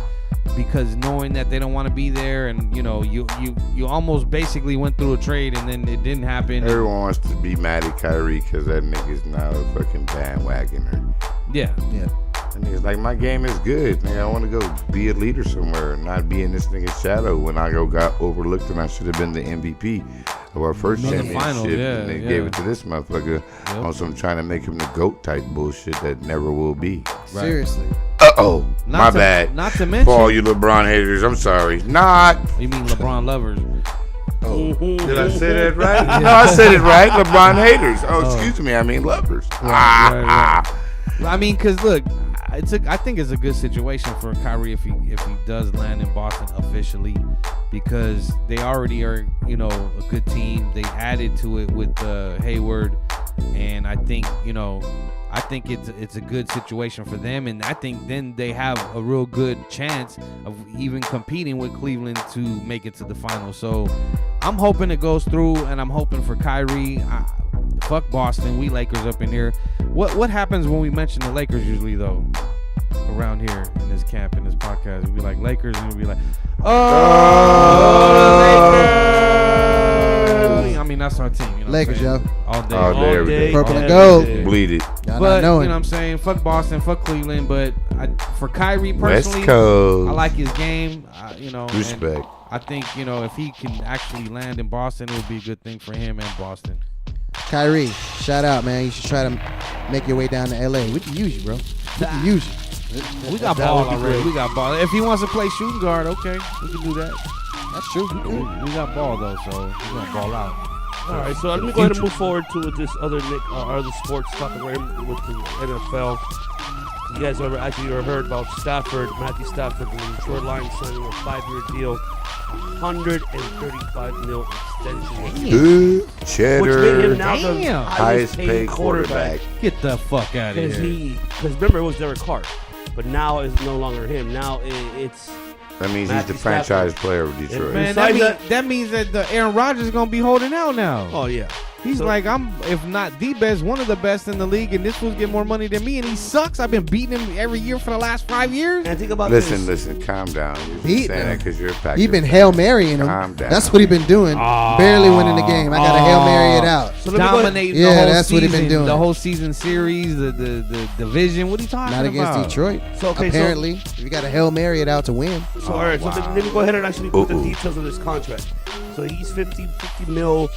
Because knowing that they don't want to be there, and you almost basically went through a trade and then it didn't happen. Everyone wants to be mad at Kyrie because that nigga's now a fucking bandwagoner. Yeah. That nigga's like, my game is good. Nigga, I want to go be a leader somewhere and not be in this nigga's shadow. When I got overlooked and I should have been the MVP of our first championship. And they gave it to this motherfucker on some trying to make him the GOAT type bullshit that never will be. Right. Seriously. My bad. Not to mention. For all you LeBron haters, I'm sorry. Not. You mean LeBron lovers? Did I say that right? No, I said it right. LeBron haters. Excuse me. I mean lovers. Right. I mean, because look, I think it's a good situation for Kyrie if he does land in Boston officially, because they already are a good team. They added to it with Hayward, and I think it's a good situation for them, and I think then they have a real good chance of even competing with Cleveland to make it to the finals. So I'm hoping it goes through, and I'm hoping for Kyrie. Fuck Boston, we Lakers up in here. What happens when we mention the Lakers usually though? Around here in this camp, in this podcast, we'd be like Lakers, and we'd be like, the Lakers. I mean, that's our team. Lakers, yo. All day, every day. Purple and gold. Bleed it. But, you know what I'm saying? Fuck Boston, fuck Cleveland. But for Kyrie personally, West Coast. I like his game. Respect. I think, if he can actually land in Boston, it would be a good thing for him and Boston. Kyrie, shout out, man. You should try to make your way down to LA. We can use you, bro. We can use you. We got ball already. We got ball. If he wants to play shooting guard, okay, we can do that. That's true. We got ball though, so we're gonna ball out. All right, so let me go ahead and move forward to this other sports topic right with the NFL. You guys ever heard about Matthew Stafford, the Detroit Lions signing a 5-year deal, $135 million extension. Cheddar. Which made him now the highest paid quarterback. Get the fuck out of here. Because remember, it was Derek Carr, but now it's no longer him. Now it's. That means Matthew he's the franchise player of Detroit. Man, that means that the Aaron Rodgers is gonna be holding out now. Oh yeah. He's like, I'm, if not the best, one of the best in the league, and this fool's get more money than me, and he sucks. I've been beating him every year for the last 5 years. And think about listen, calm down. You're just saying that because you're a Packers. He's been Hail Marying him. Calm down. That's what he's been doing. Barely winning the game. I got to Hail Mary it out. So dominating the whole that's season, what he's been doing. The whole season series, the division. What are you talking about? Not against Detroit. So, apparently, you got to Hail Mary it out to win. So, all right, so let me go ahead and actually put the details of this contract. So he's 50 mil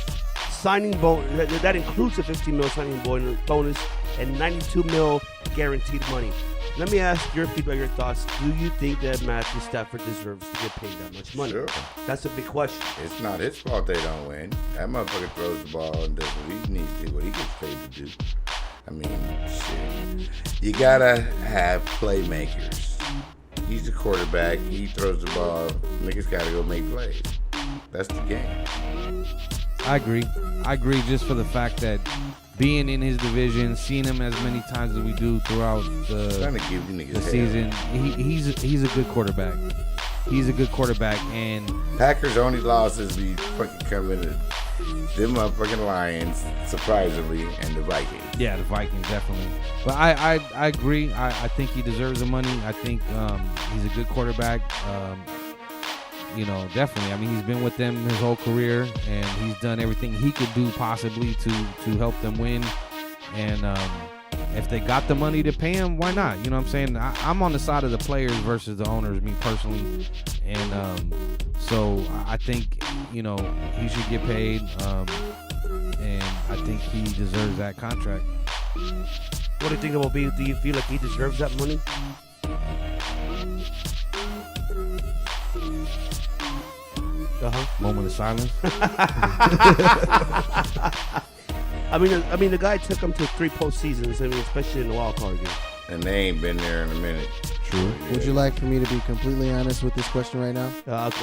signing bonus. That includes a 50 mil signing bonus and 92 mil guaranteed money. Let me ask your feedback, your thoughts. Do you think that Matthew Stafford deserves to get paid that much money? Sure. That's a big question. It's not his fault they don't win. That motherfucker throws the ball and does what he needs to do, what he gets paid to do. I mean, shit. You gotta have playmakers. He's the quarterback. He throws the ball. Niggas gotta go make plays. That's the game. I agree just for the fact that being in his division, seeing him as many times as we do throughout the season, he's a good quarterback. He's a good quarterback, and Packers' only losses be fucking coming to Them motherfucking Lions, surprisingly, and the Vikings. Yeah, the Vikings definitely. But I agree. I think he deserves the money. I think he's a good quarterback. Definitely. I mean, he's been with them his whole career, and he's done everything he could do possibly to help them win. And if they got the money to pay him, why not? You know what I'm saying? I'm on the side of the players versus the owners, me personally. And so I think, he should get paid. And I think he deserves that contract. What do you think about B? Do you feel like he deserves that money? Moment of silence. I mean, the guy took him to 3 postseasons. I mean, especially in the wild card game. And they ain't been there in a minute. True. Yeah. Would you like for me to be completely honest with this question right now?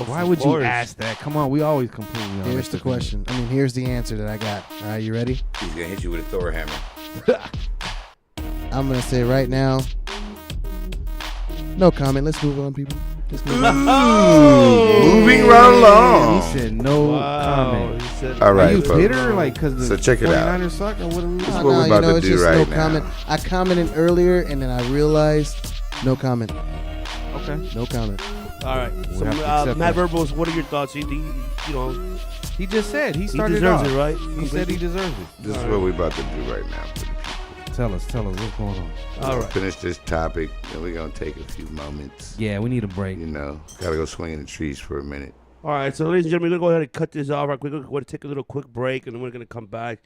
Why would you ask that? Come on, we always completely honest. Here's the question. Here's the answer that I got. All right, you ready? He's gonna hit you with a Thor hammer. I'm gonna say right now, no comment. Let's move on, people. Let's move on. Moving right along. He said no comment. He said, All Are right, you folks. bitter? Like, because the So check it out. 49ers suck? Or what are we This is doing? what we're about to it's do just right no now. comment. I commented earlier, and then I realized no comment. Okay. No comment. all right. We'll So, have to accept Matt that. Verbals, what are your thoughts? He just said he started deserves off. it, right? He said he deserves it. This is what we're about to do right now. For the people. Tell us what's going on. All right. Finish this topic, and we're gonna take a few moments. Yeah, we need a break. Gotta go swing in the trees for a minute. All right, so ladies and gentlemen, we're going to go ahead and cut this off right quick. We're going to take a little quick break, and then we're going to come back,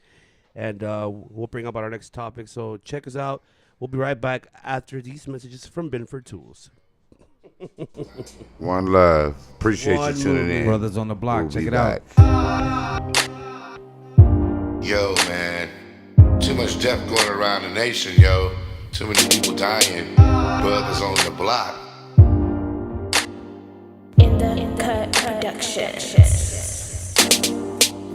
and we'll bring up our next topic. So check us out. We'll be right back after these messages from Benford Tools. One love. Appreciate One you tuning movie. in. Brothers on the block, We'll check be it out. back. Yo, man. Too much death going around the nation, yo. Too many people dying. Brothers on the block. In the cut productions.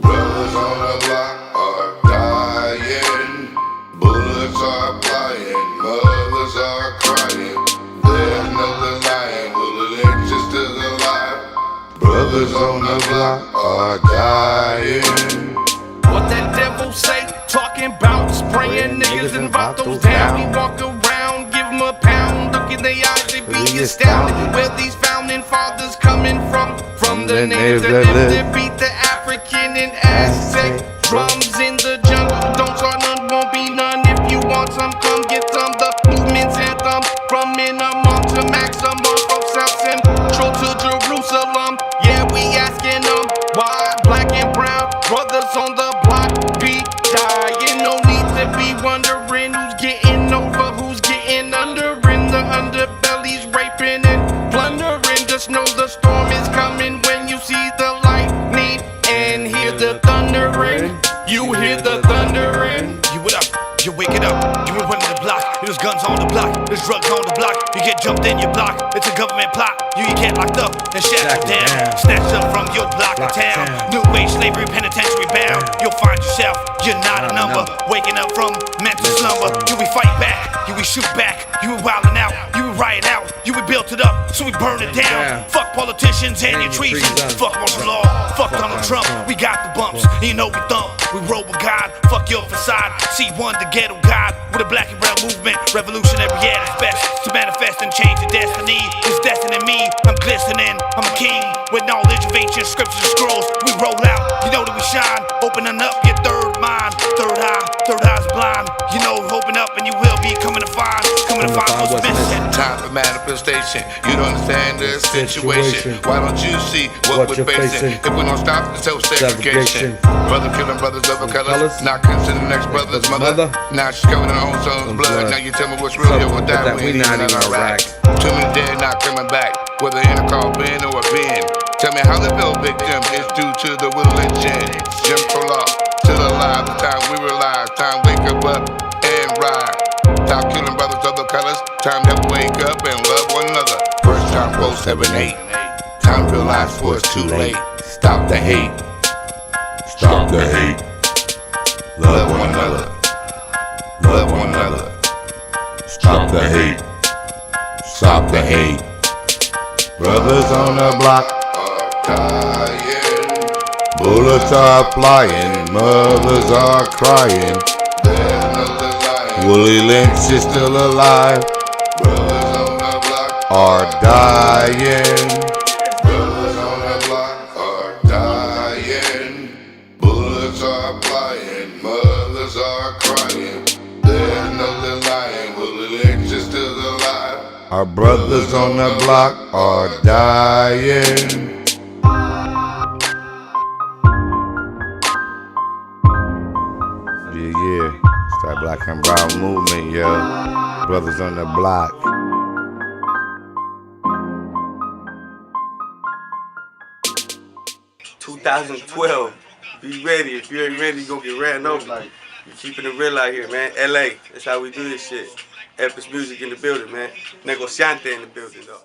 Brothers on the block are dying. Bullets are flying. Mothers are crying. There's no denying. Will the legend still alive? Brothers on the block are dying. What that devil say? Talking about spraying niggas and vatos down. We walk around, give them a pound. Look in their eyes, they be astounded. Where these founding fathers coming from? From the natives that live to beat the African and Aztec drums in the jungle. Don't start none, won't be none. If you want some, come get some. The movement's anthem from minimum to maximum. From South Central to Jerusalem. Yeah, we asking them why black and brown brothers on the block be dying. No need to be wondering who's getting over, who's getting under. In the underbellies raping and plundering. Just know the storm is coming when you see the lightning and hear the thundering. You hear the thundering. You what up? You wake it up. You were running the block. There's guns on the block. There's drugs on the block. You get jumped in your block. It's a government plot. You get locked up and shackled down. Snatched up from your block of town. New age slavery, penitentiary bound. You'll find yourself. You're not a number. Waking up from mental slumber. You we fight back. You we shoot back. You we wildin' out. You we riot out. You we built it up. So we burn it down. Fuck politicians and your treason. Fuck martial law. Fuck Donald Trump. We got the bumps. You know we thump. We roll with God. Fuck your facade. C1 the ghetto god. With a black and brown movement. Revolutionary at its best. To manifest and change the destiny. It's destined in me. I'm glistening. I'm a king. With knowledge of ancient scriptures and scrolls. We roll out. You know that we shine. Opening up your third mind. Third eye. Third eye's blind. You know, open up and you will be coming to find. Coming to find what's missing. Time for manifestation. You don't understand the situation. Why don't you see what we're facing? If we don't stop the self-segregation. Brother killing brothers of colors. Not considering the next brother's mother. Now she's coming in her own son's blood. Now you tell me what's real, yo, what that we ain't even in Iraq. Too many dead not coming back. Whether in a car, Ben or a bin. Tell me how they feel victim is due to the will and gin. Jim Crow law, still alive. The time we realize, time wake up and ride. Stop killing brothers of the colors. Time to wake up and love one another. First time 478. Time to realize before it's too late. Stop the hate. Stop the hate. Love one another. Love one another. Stop the hate. Stop the hate. Brothers on the block are dying. Bullets are flying, mothers are crying. Willie Lynch is still alive. Brothers on the block Are dying. Brothers on the block are dying. Bullets are flying, mothers are crying. There's no denying Willie Lynch is still alive. Our brothers on the block are dying. Yeah. It's that black and brown movement, yo. Brothers on the block. "2012, be ready. If you ain't ready, you gonna get ran over. You keeping it real out here, man. LA, that's how we do this shit. Epic music in the building, man. Negociante in the building, though."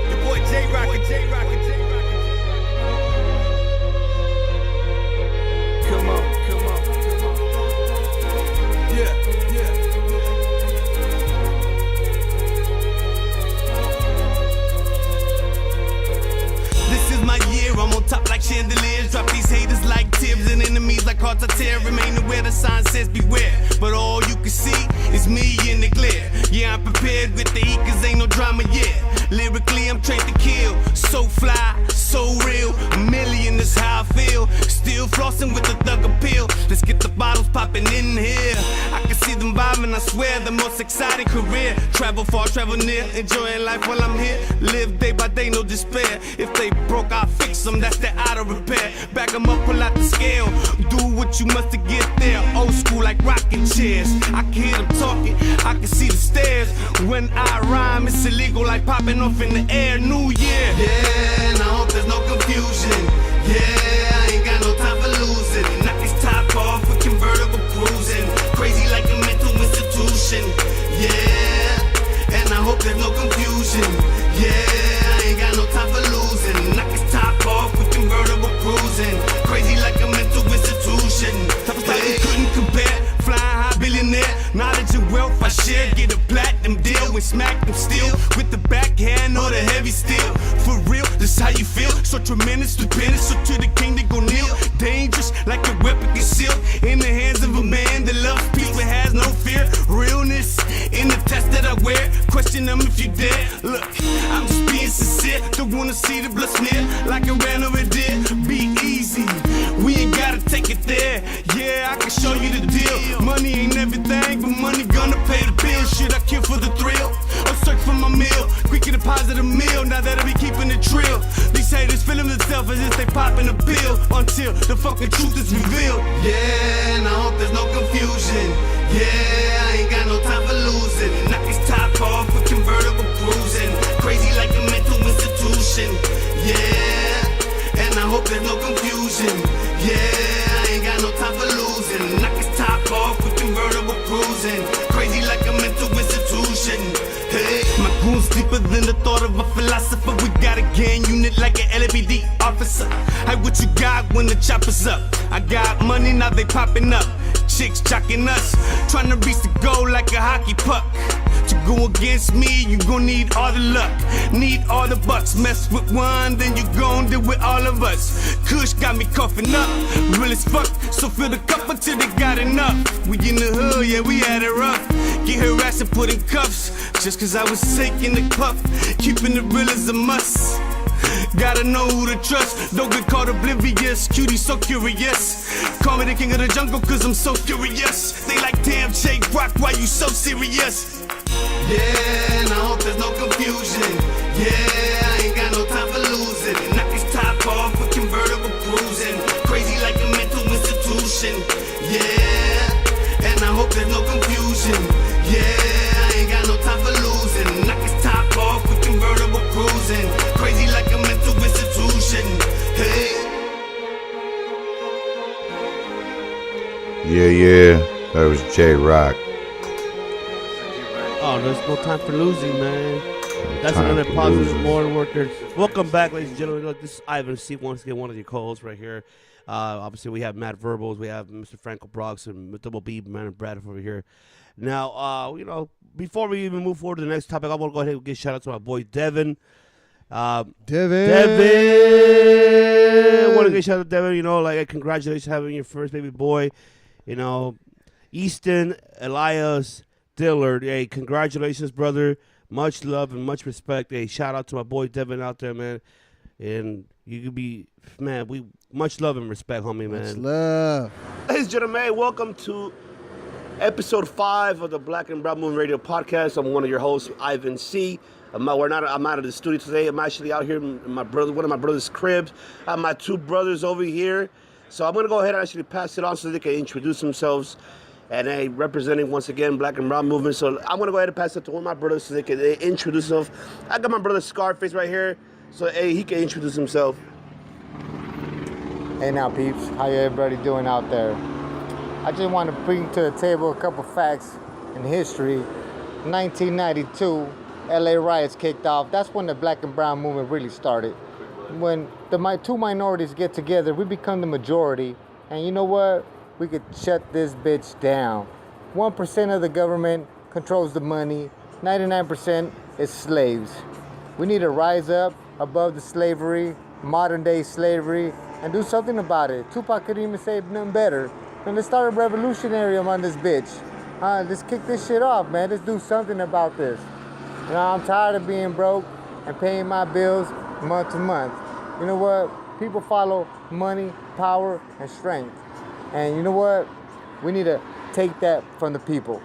Your boy J-Rock, J-Rock. Come on. Yeah. This is my year, I'm on top like chandeliers. Drop these haters like Tibbs and enemies like hearts I tear. Remain aware, the sign says beware. But all you can see is me in the glare. Yeah, I'm prepared with the heat, cause ain't no drama yet. Lyrically, I'm trained to kill. So fly, so real. A million is how I feel. Still flossing with the thug appeal. Let's get the bottles popping in here. I can see them vibing, I swear, the most exciting career. Travel far, travel near. Enjoying life while I'm here. Live day by day, no despair. If they broke, I'll fix them. That's their auto repair. Back them up, pull out the scale. Do what you must to get there. Old school like rocking chairs. I can hear them talking. I can see the stairs. When I rhyme, it's illegal like popping off in the air. New Year. Yeah, and I hope there's no confusion. Yeah, I ain't got no time for losing. Knock this top off with convertible cruising. Crazy like a mental institution. Yeah, and I hope there's no confusion. Yeah, I ain't got no time for losing. Knock this top off with convertible cruising. Crazy like a mental institution. Type of style you couldn't compare. Flying high billionaire. Knowledge and wealth I share. Get a platinum deal and smack them still. With the backhand or the heavy steel. For real, this how you feel. So tremendous, stupendous. So to the king they go kneel. Dangerous like a weapon concealed. In the hands of a man that loves peace but has no fear. Realness in the test that I wear. Question them if you dare. Look, I'm just being sincere. Don't wanna see the blood smear like I ran over did. Be easy, we ain't gotta take it there. Yeah, I can show you the deal. Money ain't everything, but money gonna pay the bill. Should I kill for the thrill or search for my meal? Quick to deposit a meal, now that I be keeping it trill. These haters feeling themselves as if they popping a pill until the fucking truth is revealed. Yeah, and I hope there's no confusion. Yeah, I ain't got no time for losing. Knock this top off with convertible cruising. Crazy like a mental institution. Yeah, and I hope there's no confusion. Yeah, I ain't got no time for losing. Knock this top off with convertible cruising. Crazy like a mental institution. Hey, my goons deeper than the thought of a philosopher. We got a gang unit like an LAPD officer. Hey, what you got when the chopper's up? I got money, now they popping up. Chicks jocking us, trying to reach the goal like a hockey puck. To go against me, you gon' need all the luck, need all the bucks. Mess with one, then you gon' deal with all of us. Kush got me coughing up, real as fuck. So fill the cup until they got enough. We in the hood, yeah, we had it rough. Get harassed and put in cuffs, just cause I was taking the puff. Keeping it real is a must. Gotta know who to trust, don't get caught oblivious. Cutie so curious, call me the king of the jungle cause I'm so curious. They like, damn, J-Rock, why you so serious? Yeah, and I hope there's no confusion. Yeah, I ain't got no time for losing. Knock this top off with convertible cruising. Crazy like a mental institution. Yeah, and I hope there's no confusion. Yeah, I ain't got no time for losing. Knock this top off with convertible cruising. Crazy like a mental institution. Hey. Yeah, that was J-Rock. Oh, there's no time for losing, man. That's Time another for positive losing. morning worker. Welcome back, ladies and gentlemen. Look, this is Ivan C. Once again, one of your co-hosts right here. Obviously, we have Matt Verbals, we have Mr. Franco Brox, and Double B, Man and Brad over here. Now, before we even move forward to the next topic, I want to go ahead and give shout out to my boy Devin. Devin, I want to give shout out to Devin. Congratulations having your first baby boy. Easton Elias Dillard. Hey, congratulations, brother. Much love and much respect. Hey, shout out to my boy Devin out there, man. And you could be, man, we much love and respect, homie, man. Much love. Ladies and gentlemen, welcome to episode 5 of the Black and Brown Movement Radio Podcast. I'm one of your hosts, Ivan C. I'm out of the studio today. I'm actually out here in one of my brother's cribs. I have my 2 brothers over here. So I'm going to go ahead and actually pass it on so they can introduce themselves. And representing, once again, Black and Brown Movement. So I'm going to go ahead and pass it to one of my brothers so they can introduce themselves. I got my brother Scarface right here. So, he can introduce himself. Hey now, peeps. How everybody doing out there? I just want to bring to the table a couple facts in history. 1992, LA riots kicked off. That's when the Black and Brown Movement really started. When the 2 minorities get together, we become the majority. And you know what? We could shut this bitch down. 1% of the government controls the money. 99% is slaves. We need to rise up above the slavery, modern day slavery, and do something about it. Tupac couldn't even say nothing better. And let's start a revolutionary on this bitch. Let's kick this shit off, man. Let's do something about this. I'm tired of being broke and paying my bills month to month. You know what? People follow money, power, and strength. And you know what? We need to take that from the people.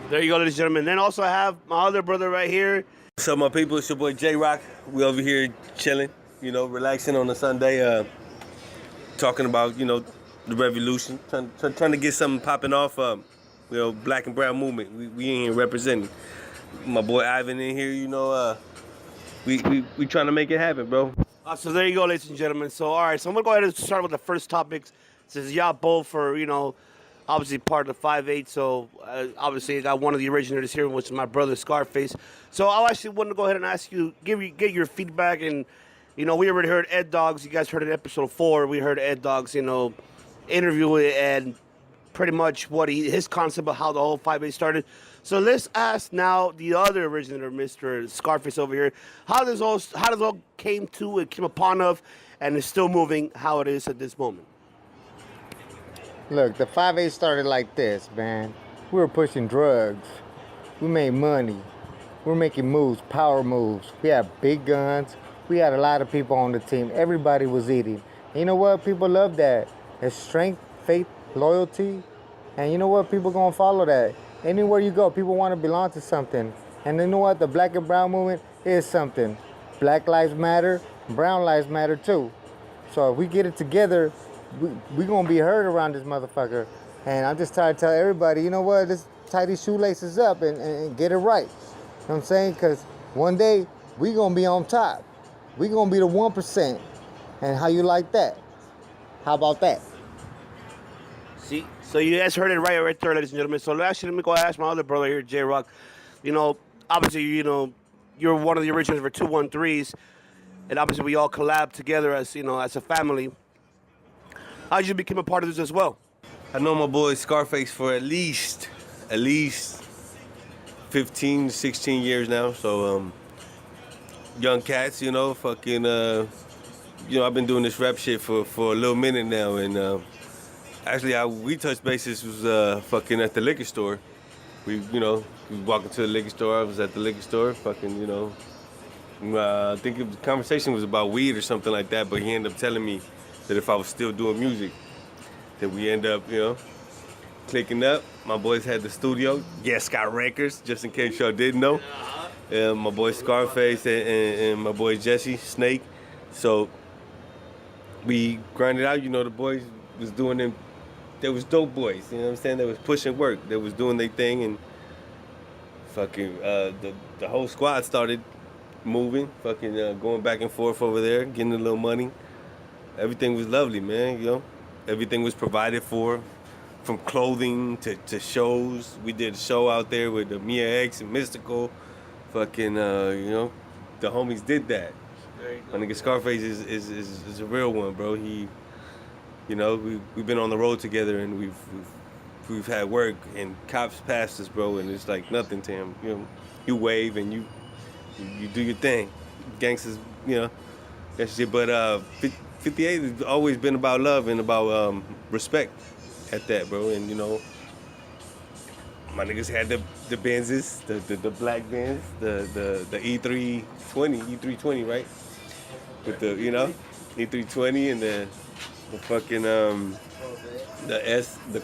There you go, ladies and gentlemen. Then also I have my other brother right here. What's up, my people? It's your boy J-Rock. We over here chilling, relaxing on a Sunday, talking about, the revolution, trying to get something popping off, Black and Brown Movement. We in here representing. My boy Ivan in here, we trying to make it happen, bro. So there you go, ladies and gentlemen. So, all right, so I'm going to go ahead and start with the first topics. Since y'all both are, obviously part of the 5-8, so obviously I got one of the originators here, which is my brother Scarface. So I actually want to go ahead and ask you, get your feedback. And, we already heard Ed Dogs. You guys heard in episode 4. We heard Ed Dogs, interview and pretty much his concept of how the whole 5-8 started. So let's ask now the other originator, Mr. Scarface over here, how this all came upon of, and is still moving how it is at this moment. Look, the 5-8 started like this, man. We were pushing drugs. We made money. We were making moves, power moves. We had big guns. We had a lot of people on the team. Everybody was eating. And you know what? People love that. It's strength, faith, loyalty. And you know what? People gonna follow that. Anywhere you go, people want to belong to something. And you know what? The Black and Brown Movement is something. Black lives matter. Brown lives matter too. So if we get it together, we gonna be heard around this motherfucker. And I'm just trying to tell everybody, you know what? Let's tie these shoelaces up and get it right. You know what I'm saying? Because one day, we gonna be on top. We gonna be the 1%. And how you like that? How about that? See, so you guys heard it right there, ladies and gentlemen. So actually, let me go ask my other brother here, J-Rock. Obviously, you're one of the originators for 213s. And obviously, we all collab together as a family. How did you become a part of this as well? I know my boy Scarface for at least 15, 16 years now. So, young cats, fucking, I've been doing this rap shit for a little minute now. And actually, we touched bases was fucking at the liquor store. We was walking to the liquor store. I was at the liquor store, fucking, I think the conversation was about weed or something like that. But he ended up telling me that if I was still doing music, that we end up, clicking up. My boys had the studio, Yes Scott Records, just in case y'all didn't know. My boy Scarface and my boy Jesse Snake. So we grinded out. The boys was doing them. They was dope boys. You know what I'm saying? They was pushing work. They was doing their thing, and fucking the whole squad started moving. Fucking going back and forth over there, getting a little money. Everything was lovely, man. Everything was provided for, from clothing to shows. We did a show out there with the Mia X and Mystical. Fucking, the homies did that. My nigga Scarface is a real one, bro. He, we've been on the road together, and we've we've had work, and cops passed us, bro, and it's like nothing to him. You know, you wave and you do your thing. Gangsters, you know, that shit. But 58 has always been about love and about respect at that, bro. And you know, my niggas had the Benzes, the black Benz, the E320, right? With the, you know, E320 and the fucking the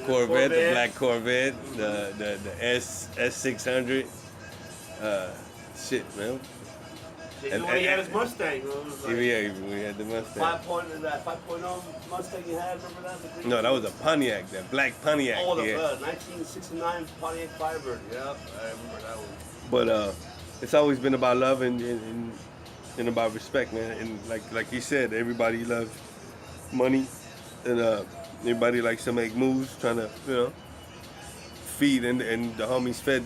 Corvette, the black Corvette, the S600. Shit, man. And he had his Mustang. Like, yeah, we had the Mustang. 5.0 Mustang you had, remember that? No, that was a Pontiac, that black Pontiac. Oh, the yeah. 1969 Pontiac Firebird. Yep, I remember that one. But it's always been about love and about respect, man. And like you said, everybody loves money, and everybody likes to make moves, trying to, you know, feed, and the homies fed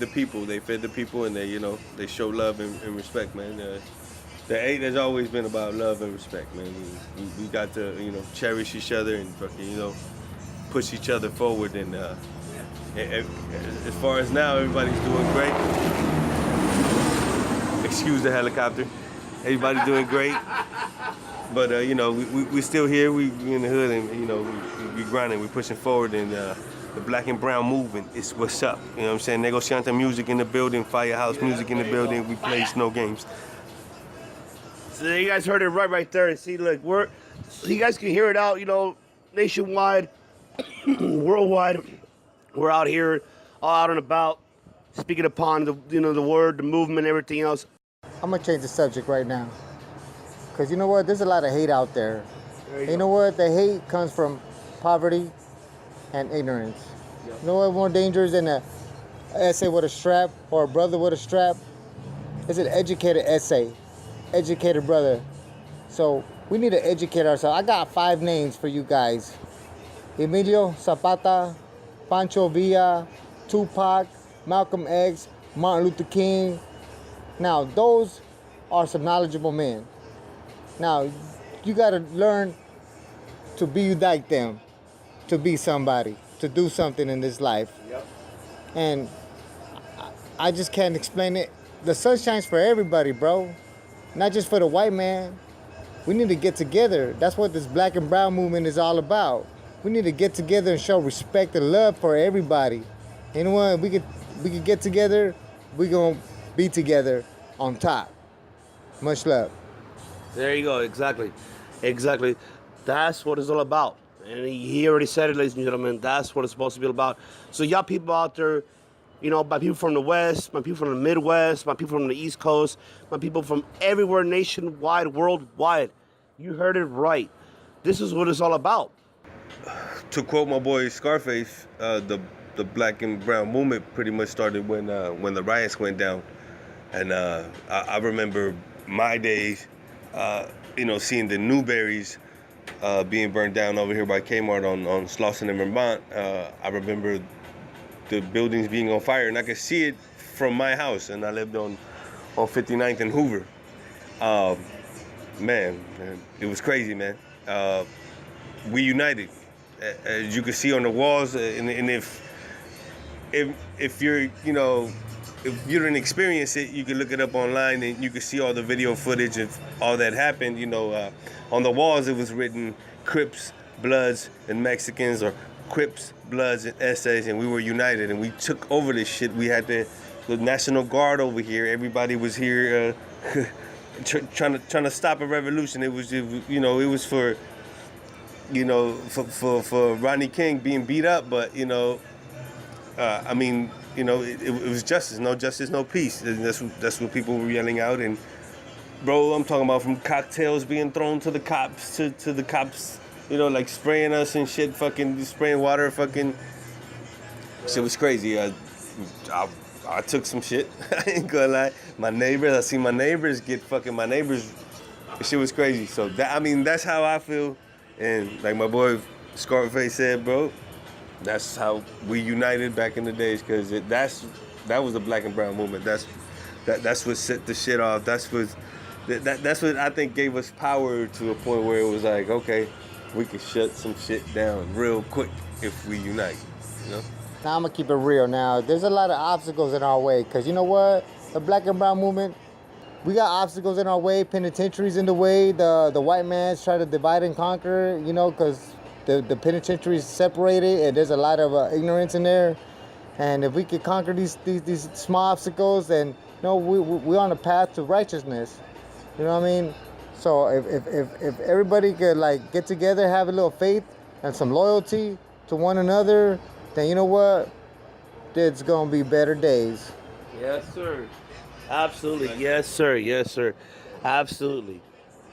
the people. They fed the people, and they, you know, they show love and respect, man. The 8 has always been about love and respect, man. We got to, you know, cherish each other and fucking, you know, push each other forward. And as far as now, everybody's doing great. Excuse the helicopter. Everybody's doing great. But you know, we still here. We in the hood, and you know, we grinding. We pushing forward, and the black and brown movement is what's up. You know what I'm saying? Negociante music in the building, Firehouse music in the building. We play no games. So you guys heard it right there. See, look, you guys can hear it out, you know, nationwide, worldwide. We're out here, all out and about, speaking upon the, you know, the word, the movement, everything else. I'm gonna change the subject right now, cause you know what? There's a lot of hate out there. You know what? The hate comes from poverty and ignorance. Yep. You know what? More dangerous than a essay with a strap or a brother with a strap? It's an educated essay, educated brother. So we need to educate ourselves. I got 5 names for you guys: Emilio Zapata, Pancho Villa, Tupac, Malcolm X, Martin Luther King. Now, those are some knowledgeable men. Now, you got to learn to be like them, to be somebody, to do something in this life. Yep. And I just can't explain it. The sun shines for everybody, bro. Not just for the white man. We need to get together. That's what this black and brown movement is all about. We need to get together and show respect and love for everybody. You know what? We could get together. We gonna be together on top. Much love. There you go. Exactly. That's what it's all about. And he already said it, ladies and gentlemen. That's what it's supposed to be about. So y'all people out there, you know, my people from the West, my people from the Midwest, my people from the East Coast, my people from everywhere, nationwide, worldwide, you heard it right. This is what it's all about. To quote my boy Scarface, the black and brown movement pretty much started when the riots went down. And I remember my days, you know, seeing the Newberries being burned down over here by Kmart on Slauson and Vermont. I remember the buildings being on fire, and I could see it from my house, and I lived on 59th and Hoover. Man, it was crazy, man. We united, as you can see on the walls, and if you're, you know, if you didn't experience it, you can look it up online, and you can see all the video footage of all that happened. You know, on the walls it was written Crips, Bloods, and Mexicans, or Crips, Bloods, and Essays, and we were united, and we took over this shit. We had the National Guard over here. Everybody was here trying to stop a revolution. It was you know, it was for, you know, for Rodney King being beat up, but you know, I mean, you know, it was justice, no peace. And that's what people were yelling out. And bro, I'm talking about from cocktails being thrown to the cops, to the cops, you know, like spraying us and shit, fucking spraying water, fucking shit was crazy. I took some shit. I ain't gonna lie. I seen my neighbors get fucking, shit was crazy. So that, I mean, that's how I feel. And like my boy Scarface said, bro, that's how we united back in the days, because that was the black and brown movement. That's what set the shit off. That's what I think gave us power to a point where it was like, okay, we can shut some shit down real quick if we unite. You know. Now I'm gonna keep it real. Now there's a lot of obstacles in our way, cause you know what, the Black and Brown movement, we got obstacles in our way, penitentiaries in the way. The white man's try to divide and conquer, you know, cause the penitentiaries separated, and there's a lot of ignorance in there. And if we could conquer these small obstacles, then you know we're on a path to righteousness. You know what I mean? So if everybody could like get together, have a little faith and some loyalty to one another, then you know what? It's gonna be better days. Yes, sir. Absolutely. Yes, sir. Yes, sir. Absolutely.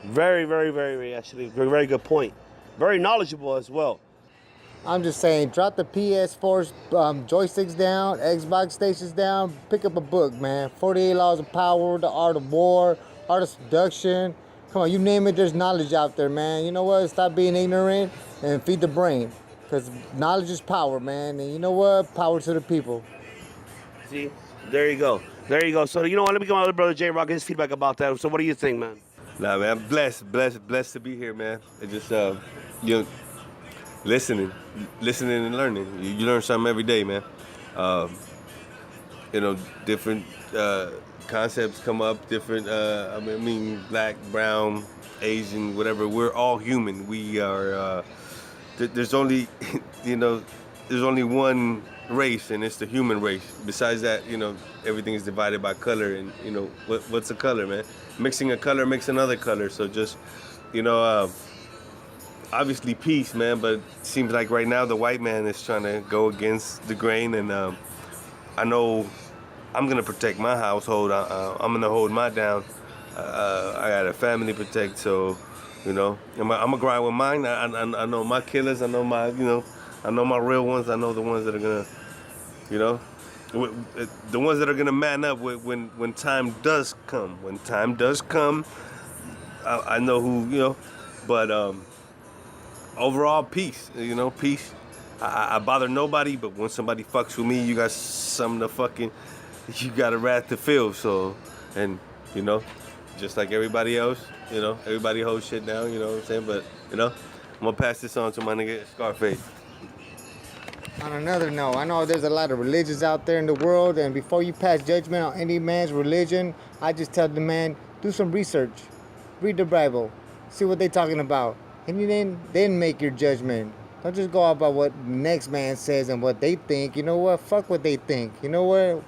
Very, very, very, very, actually, very, very good point. Very knowledgeable as well. I'm just saying, drop the PS4 joysticks down, Xbox stations down, pick up a book, man. 48 Laws of Power, The Art of War, Art of Seduction. Come on, you name it, there's knowledge out there, man. You know what? Stop being ignorant and feed the brain. Because knowledge is power, man. And you know what? Power to the people. See? There you go. There you go. So, you know what? Let me go on to Brother J Rock, his feedback about that. So, what do you think, man? Nah, man, I'm blessed to be here, man. It just, you know, listening and learning. You learn something every day, man. You know, different concepts come up, different, I mean, black, brown, Asian, whatever. We're all human. We are, there's only, you know, there's only one race, and it's the human race. Besides that, you know, everything is divided by color, and, you know, what's a color, man? Mixing a color makes another color, so just, you know, obviously peace, man, but it seems like right now the white man is trying to go against the grain, and I know I'm gonna protect my household. I'm gonna hold my down. I got a family to protect, so you know I'm gonna grind with mine. I know my killers. I know my, you know, I know my real ones. I know the ones that are gonna, you know, the ones that are gonna man up when time does come. When time does come, I know who, you know, but overall peace, you know, peace. I bother nobody, but when somebody fucks with me, you got something to fucking, you got a wrath to feel. So, and you know, just like everybody else, you know, everybody holds shit down, you know what I'm saying? But, you know, I'm gonna pass this on to my nigga Scarface. On another note, I know there's a lot of religions out there in the world, and before you pass judgment on any man's religion, I just tell the man, do some research, read the Bible, see what they're talking about, and then make your judgment. Don't just go out by what next man says and what they think. You know what? Fuck what they think. You know what?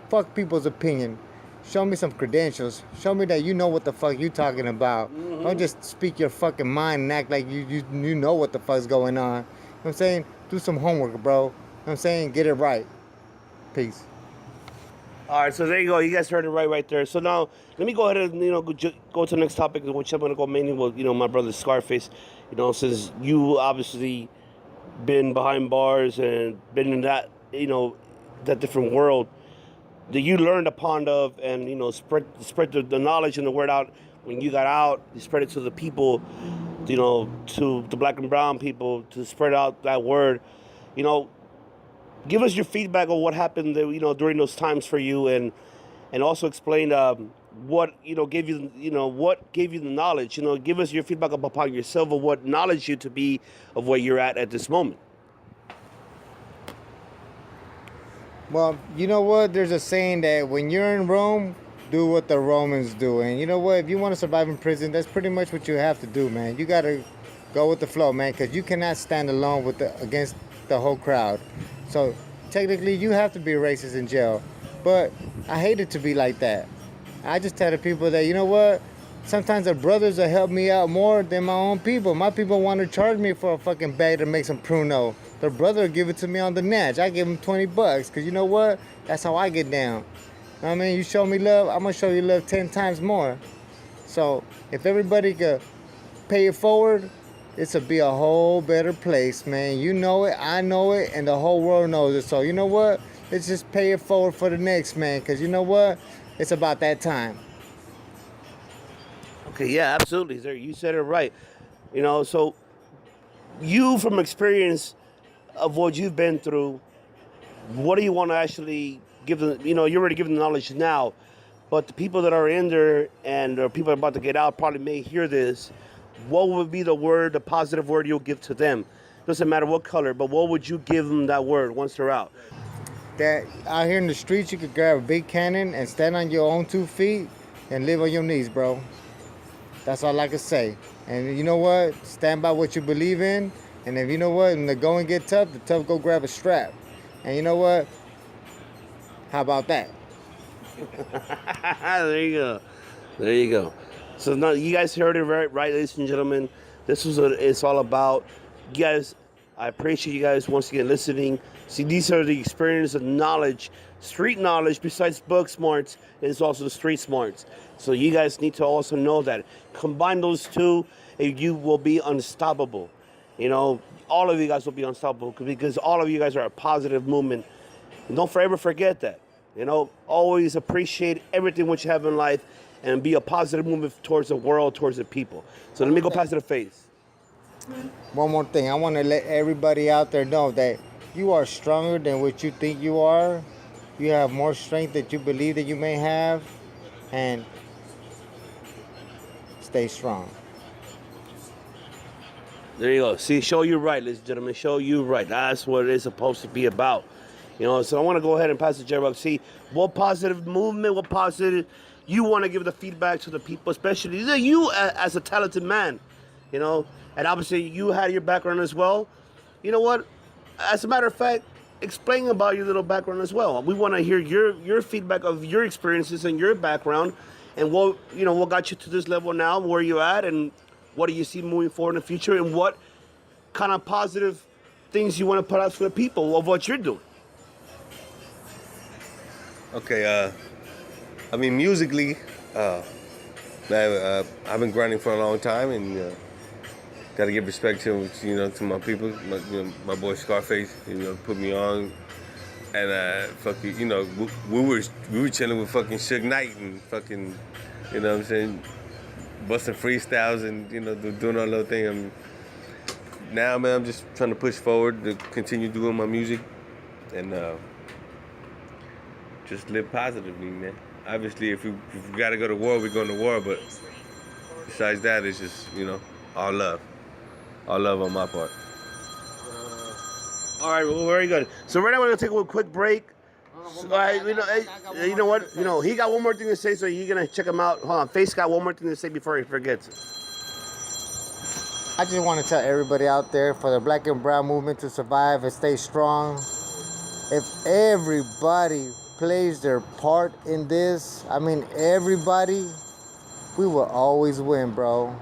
Fuck people's opinion. Show me some credentials. Show me that you know what the fuck you talking about. Mm-hmm. Don't just speak your fucking mind and act like you know what the fuck's going on. You know what I'm saying? Do some homework, bro. You know what I'm saying? Get it right. Peace. All right, so there you go. You guys heard it right there. So now, let me go ahead and, you know, go to the next topic, which I'm going to go mainly with, you know, my brother Scarface. You know, since you obviously been behind bars and been in that, you know, that different world that you learned upon of, and, you know, spread the knowledge and the word out. When you got out, you spread it to the people, you know, to the black and brown people, to spread out that word. You know, give us your feedback on what happened, you know, during those times for you, and also explain what, you know, gave you, you know, what gave you the knowledge. You know, give us your feedback upon yourself of what knowledge you to be of where you're at this moment. Well, you know what? There's a saying that when you're in Rome, do what the Romans do. And you know what? If you want to survive in prison, that's pretty much what you have to do, man. You got to go with the flow, man, because you cannot stand alone against the whole crowd. So technically, you have to be racist in jail. But I hate it to be like that. I just tell the people that, you know what? Sometimes the brothers will help me out more than my own people. My people want to charge me for a fucking bag to make some pruno. The brother will give it to me on the natch. I give him $20 because you know what? That's how I get down. You know what I mean? You show me love, I'm going to show you love 10 times more. So if everybody could pay it forward, this will be a whole better place, man. You know it, I know it, and the whole world knows it. So you know what? Let's just pay it forward for the next, man, because you know what? It's about that time. Okay, yeah, absolutely, sir. You said it right. You know, so you, from experience of what you've been through, what do you want to actually give them? You know, you're already giving the knowledge now, but the people that are in there and or people about to get out probably may hear this. What would be the word, the positive word you'll give to them? doesn't matter what color, but what would you give them that word once they're out? That out here in the streets, you could grab a big cannon and stand on your own 2 feet and live on your knees, bro. That's all I can say. And you know what? Stand by what you believe in. And if you know what, when the going get tough, the tough go grab a strap. And you know what? How about that? There you go. There you go. So now you guys heard it right, ladies and gentlemen. This is what it's all about. You guys, I appreciate you guys once again listening. See, these are the experience and knowledge, street knowledge. Besides book smarts, is also the street smarts. So you guys need to also know that. Combine those two, and you will be unstoppable. You know, all of you guys will be unstoppable because all of you guys are a positive movement. And don't forever forget that. You know, always appreciate everything what you have in life and be a positive movement towards the world, towards the people. So let me go past to the face. One more thing. I want to let everybody out there know that you are stronger than what you think you are. You have more strength that you believe that you may have. And stay strong. There you go. See, show you right, ladies and gentlemen. Show you right. That's what it's supposed to be about. You know, so I want to go ahead and pass it to J-Rock. See, what positive movement, what positive you want to give the feedback to the people, especially you as a talented man, you know, and obviously you had your background as well. You know what? As a matter of fact, explain about your little background as well. We want to hear your feedback of your experiences and your background and what got you to this level now, where you at, and what do you see moving forward in the future, and what kind of positive things you want to put out for the people of what you're doing. Okay, I mean, musically, man, I've been grinding for a long time, and gotta give respect to my people, my boy Scarface, put me on, and fucking, we were chilling with fucking Suge Knight and fucking, you know what I'm saying, busting freestyles and doing our little thing. Now, man, I'm just trying to push forward to continue doing my music, and just live positively, man. Obviously, if we gotta go to war, we're going to war. But besides that, it's just all love on my part. All right, well, very good. So right now we're gonna take a quick break. So, all right, you know what? He got one more thing to say, so you're gonna check him out. Hold on, Face got one more thing to say before he forgets. I just want to tell everybody out there, for the Black and Brown movement to survive and stay strong, if everybody plays their part in this, everybody, we will always win, bro.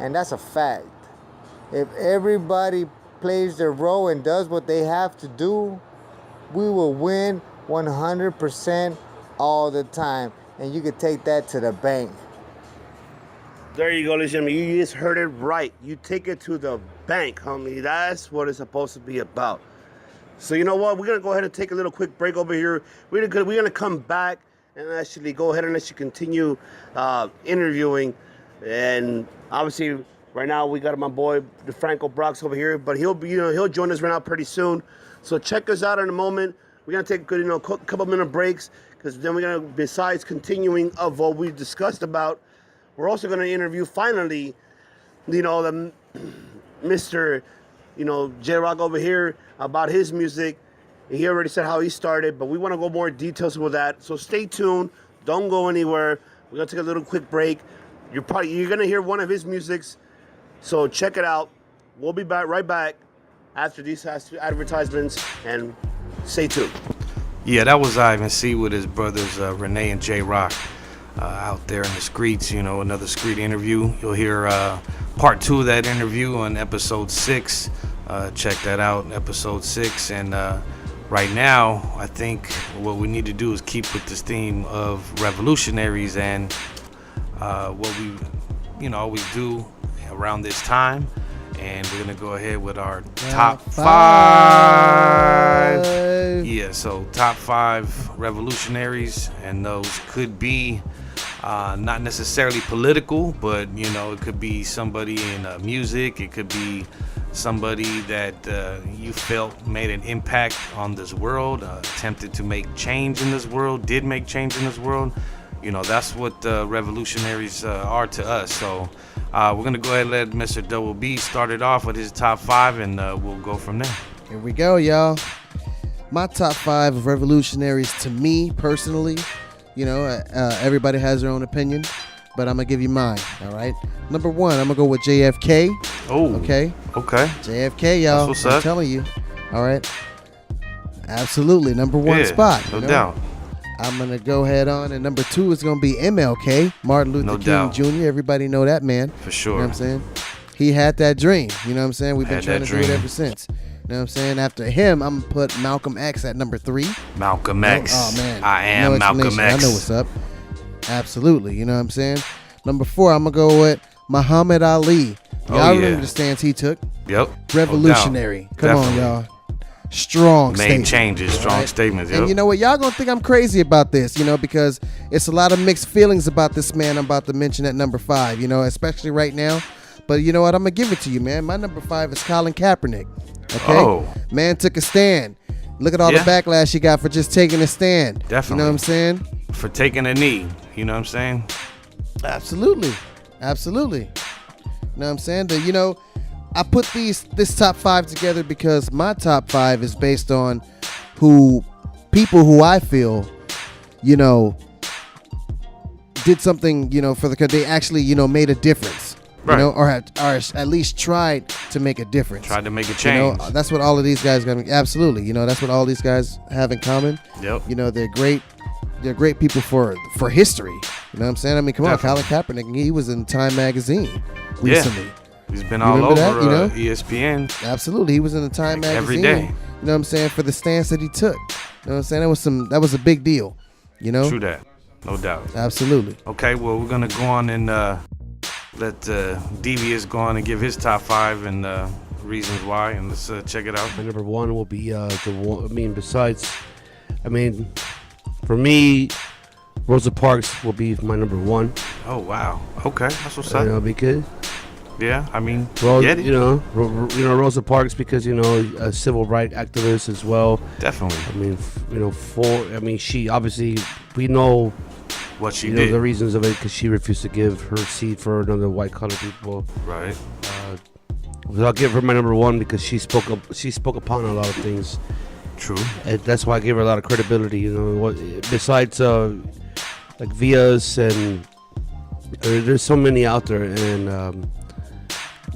And that's a fact. If everybody plays their role and does what they have to do, we will win 100% all the time. And you can take that to the bank. There you go, ladies and gentlemen. You just heard it right. You take it to the bank, homie. That's what it's supposed to be about. So you know what? We're going to go ahead and take a little quick break over here. We're going to come back and actually go ahead and let you continue interviewing. And obviously, right now, we got my boy, DeFranco Brox over here. But he'll join us right now pretty soon. So check us out in a moment. We're going to take a couple minute breaks. Because then we're going to, besides continuing of what we discussed about, we're also going to interview, finally, the Mr., J-Rock over here about his music. He already said how he started, but we want to go more details with that. So stay tuned. Don't go anywhere. We're going to take a little quick break. You're going to hear one of his musics. So check it out. We'll be right back after these advertisements, and stay tuned. Yeah, that was Ivan C with his brothers Renee and J-Rock. Out there in the streets, another street interview. You'll hear part 2 of that interview on episode 6. Check that out, episode 6. And right now, I think what we need to do is keep with this theme of revolutionaries and what we, always do around this time. And we're gonna go ahead with our top 5. Yeah, so top 5 revolutionaries, and those could be not necessarily political, but it could be somebody in music. It could be somebody that you felt made an impact on this world, attempted to make change in this world, did make change in this world. That's what revolutionaries are to us. So We're going to go ahead and let Mr. Double B start it off with his top 5, and we'll go from there. Here we go, y'all. My top 5 of revolutionaries to me personally, everybody has their own opinion, but I'm going to give you mine, all right? Number 1, I'm going to go with JFK. Oh. Okay. JFK, y'all. That's what's I'm up. telling you. All right. Absolutely. Number 1 spot. No doubt. I'm going to go ahead on. And number 2 is going to be MLK, Martin Luther King Jr. Everybody know that man. For sure. You know what I'm saying? He had that dream. You know what I'm saying? We've been trying to do it ever since. You know what I'm saying? After him, I'm going to put Malcolm X at number 3. Malcolm X. Oh, man. I am Malcolm X. I know what's up. Absolutely. You know what I'm saying? Number 4, I'm going to go with Muhammad Ali. Y'all remember the stance he took? Yep. Revolutionary. No Come on, y'all. Strong statement. Made changes, strong statements. Yep. And you know what? Y'all gonna think I'm crazy about this, because it's a lot of mixed feelings about this man I'm about to mention at number 5, especially right now. But you know what? I'm gonna give it to you, man. My number 5 is Colin Kaepernick. Okay? Oh. Man took a stand. Look at all the backlash he got for just taking a stand. Definitely. You know what I'm saying? For taking a knee. You know what I'm saying? Absolutely. You know what I'm saying? I put this top 5 together because my top 5 is based on people who I feel, did something, for the country. They actually, made a difference, right. Or at least tried to make a difference. Tried to make a change. That's what all of these guys got. Absolutely. That's what all these guys have in common. Yep. They're great. They're great people for history. You know what I'm saying? I mean, come on, Colin Kaepernick. He was in Time magazine recently. Yeah. He's been all over that, ESPN. Absolutely. He was in the Time magazine. Every day. You know what I'm saying? For the stance that he took. You know what I'm saying? That was a big deal. True that. No doubt. Absolutely. Okay, well, we're going to go on and let Devious go on and give his top 5 and reasons why. And let's check it out. My number 1 will be for me, Rosa Parks will be my number 1. Oh, wow. Okay, that's what's up. Because... Yeah, I mean, get it. Rosa Parks because a civil rights activist as well. Definitely. She obviously we know what she did. The reasons of it because she refused to give her seat for another white colored people. Right. I'll give her my number 1 because she spoke upon a lot of things. True. And that's why I gave her a lot of credibility. Besides like Vias and there's so many out there and.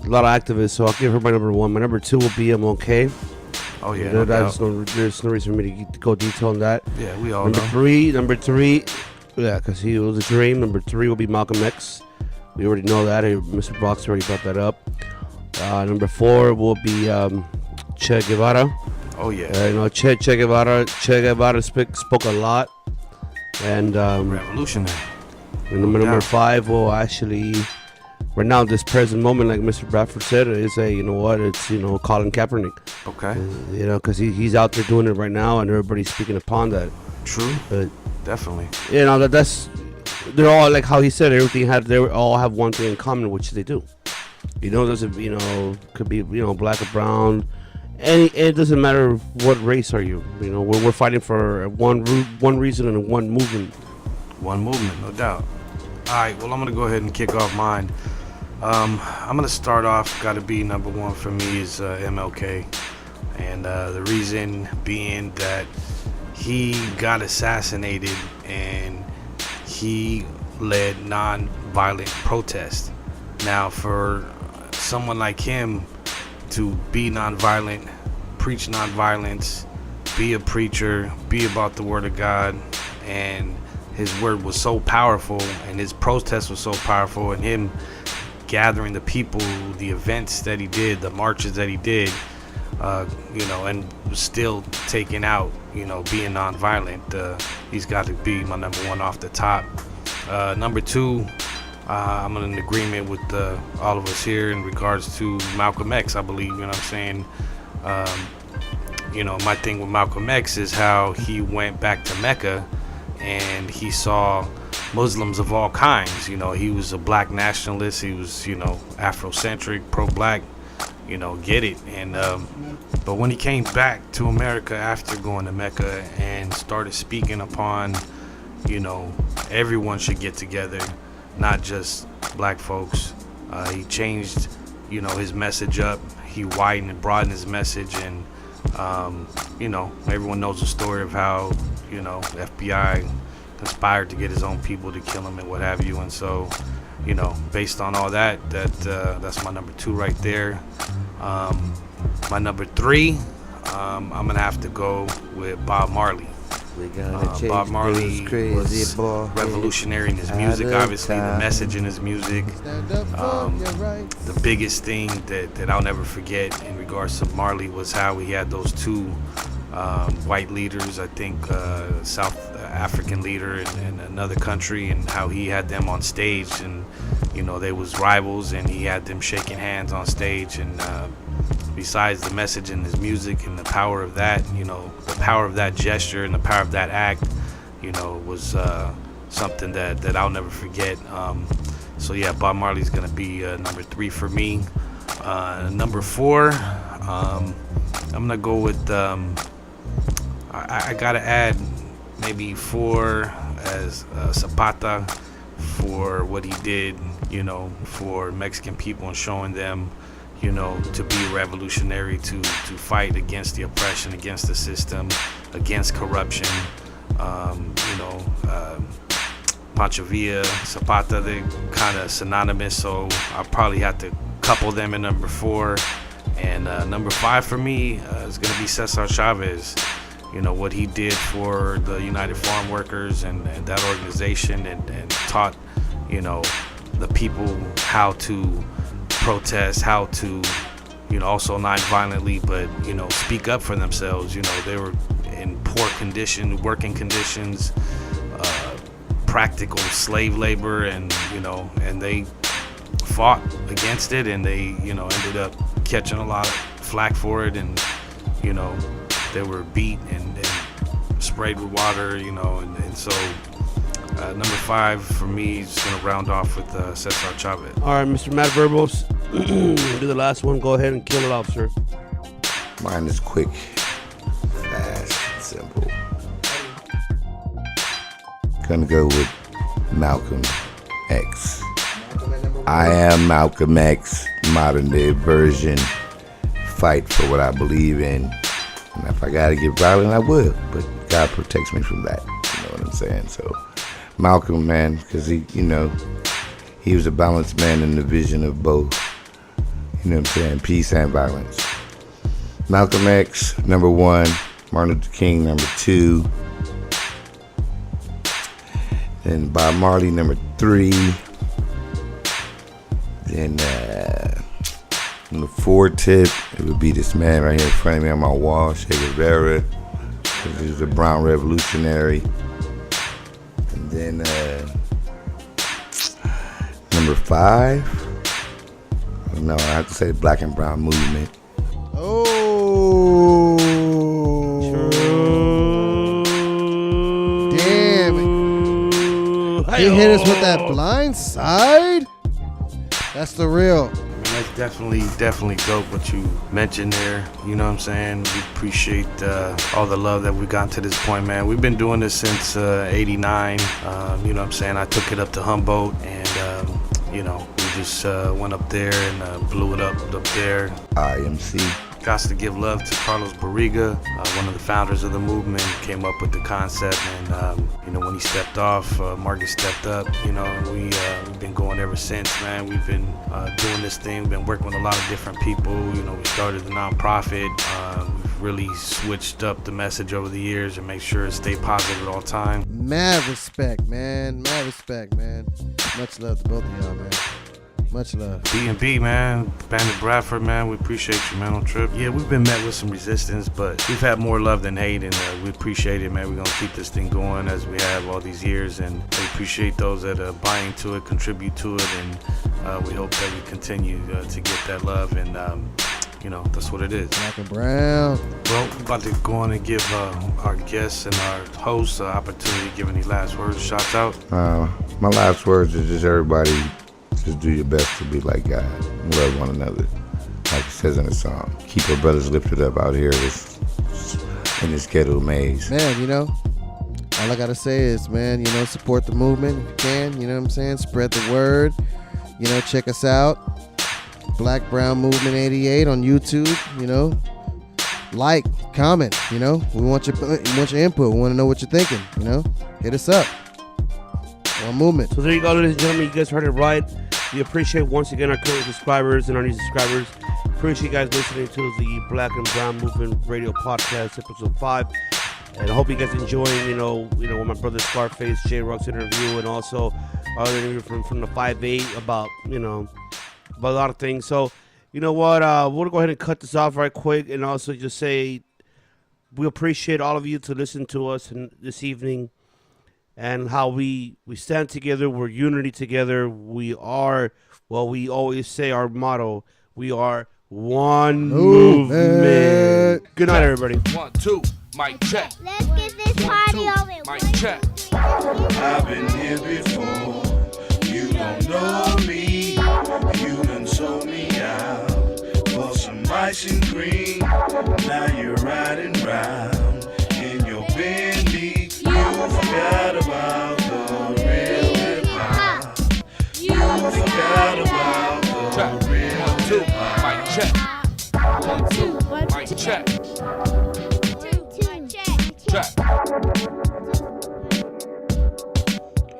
A lot of activists, so I'll give her my number 1. My number 2 will be MLK. Oh yeah, there's no reason for me to go detail on that. Yeah, we all know. Number 3, because he was a dream. Number 3 will be Malcolm X. We already know that. Mr. Brox already brought that up. Number 4 will be Che Guevara. Oh yeah. Che Guevara spoke a lot, and revolutionary. And number 5 will actually. Right now, this present moment, like Mr. Bradford said, is it's Colin Kaepernick. Okay. Because he's out there doing it right now, and everybody's speaking upon that. True. But definitely. That's they're all like how he said. They all have one thing in common, which they do. Could be black or brown, and it doesn't matter what race are you. We're fighting for one reason and one movement. One movement, no doubt. All right. Well, I'm gonna go ahead and kick off mine. I'm gonna start off. Got to be number 1 for me is MLK, and the reason being that he got assassinated and he led non-violent protest. Now, for someone like him to be non-violent, preach non-violence, be a preacher, be about the word of God, and his word was so powerful, and his protest was so powerful, and him gathering the people, the events that he did, the marches that he did, and still taking out, being nonviolent. He's got to be my number 1 off the top. Number 2, I'm in agreement with all of us here in regards to Malcolm X. I believe, what I'm saying. My thing with Malcolm X is how he went back to Mecca and he saw Muslims of all kinds. He was a black nationalist. He was, Afrocentric, pro-black, get it. And but when he came back to America after going to Mecca and started speaking upon, everyone should get together, not just black folks, He changed, you know, his message up. He widened and broadened his message, and you know, everyone knows the story of how, you know, the FBI conspired to get his own people to kill him and what have you. And so, you know, based on all that, that's my number 2 right there. My number 3, I'm gonna have to go with Bob Marley. Bob Marley was revolutionary in his music, obviously the message in his music. The biggest thing that I'll never forget in regards to Marley was how he had those 2 white leaders, I think South African leader in another country, and how he had them on stage, and you know, they was rivals, and he had them shaking hands on stage. And besides the message in his music and the power of that, you know, the power of that gesture and the power of that act, you know, was something that I'll never forget. So yeah, Bob Marley's gonna be number 3 for me. Number 4, I'm gonna go with I gotta add maybe 4 as Zapata, for what he did, you know, for Mexican people, and showing them, you know, to be revolutionary, to fight against the oppression, against the system, against corruption. You know, Pancho Villa, Zapata, they're kind of synonymous, so I probably have to couple them in number 4. And number 5 for me is going to be Cesar Chavez. You know, what he did for the United Farm Workers and that organization, and taught, you know, the people how to protest, how to, you know, also not violently, but, you know, speak up for themselves. You know, they were in poor condition, working conditions, practical slave labor, and, you know, and they fought against it, and they, you know, ended up catching a lot of flack for it, and, you know, they were beat and sprayed with water, you know, and so number 5 for me is going to round off with Cesar Chavez. All right, Mr. Matt Verbos, do the last one. Go ahead and kill it off, sir. Mine is quick, fast, and simple. Gonna go with Malcolm X. I am Malcolm X, modern day version. Fight for what I believe in. And if I gotta get violent, I will. But God protects me from that. You know what I'm saying? So Malcolm, man, because he, you know, he was a balanced man in the vision of both, you know what I'm saying, peace and violence. Malcolm X, number 1. Martin Luther King, number 2. Then Bob Marley, number 3. Then on the 4 tip, it would be this man right here in front of me on my wall, Che Guevara. He was a brown revolutionary. And then number 5, no, I have to say the Black and Brown movement. Oh, damn! He hit us with that blind side. That's the real. That's definitely dope what you mentioned there. You know what I'm saying? We appreciate all the love that we've gotten to this point, man. We've been doing this since 89. You know what I'm saying? I took it up to Humboldt, and you know, we just went up there and blew it up there. IMC. Got to give love to Carlos Barriga, one of the founders of the movement. Came up with the concept, and you know, when he stepped off, Marcus stepped up. You know, we've been going ever since, man. We've been doing this thing. We've been working with a lot of different people. You know, we started the nonprofit. We've really switched up the message over the years and make sure it stay positive at all times. Mad respect, man. Mad respect, man. Much love to both of y'all, man. Much love. B&B, man. Bandit Bradford, man. We appreciate you, man, on trip. Yeah, we've been met with some resistance, but we've had more love than hate, and we appreciate it, man. We're going to keep this thing going as we have all these years, and we appreciate those that are buying to it, contribute to it, and we hope that we continue to get that love, and you know, that's what it is. Black and Brown. Well, we're about to go on and give our guests and our hosts an opportunity to give any last words, shouts out. My last words is just everybody, just do your best to be like God. Love one another. Like it says in the song. Keep our brothers lifted up out here in this ghetto maze. Man, you know, all I gotta say is, man, you know, support the movement if you can. You know what I'm saying? Spread the word. check us out. Black Brown Movement 88 on YouTube. Like, comment. We want your input. We want to know what you're thinking. Hit us up. One movement. So there you go, ladies and gentlemen. You guys heard it right. We appreciate once again our current subscribers and our new subscribers. Appreciate you guys listening to the Black and Brown Movement Radio Podcast, episode 5. And I hope you guys enjoying, with my brother Scarface, J Rock's interview, and also our interview from the 5-8 about, about a lot of things. So, you know what? We're going to go ahead and cut this off right quick and also just say we appreciate all of you to listen to us this evening and how we stand together. We're unity together. We are, we always say our motto, we are one movement. Good night, everybody. 1, 2, mic check. Let's get this party over. Mic check. I've been here before. You don't know me. You done sold me out for some ice and cream. Now you're riding round in your Bentley. You forgot about the real hip hop. You forgot about the real hip hop. Mic check. 1, 2, mic check. Check.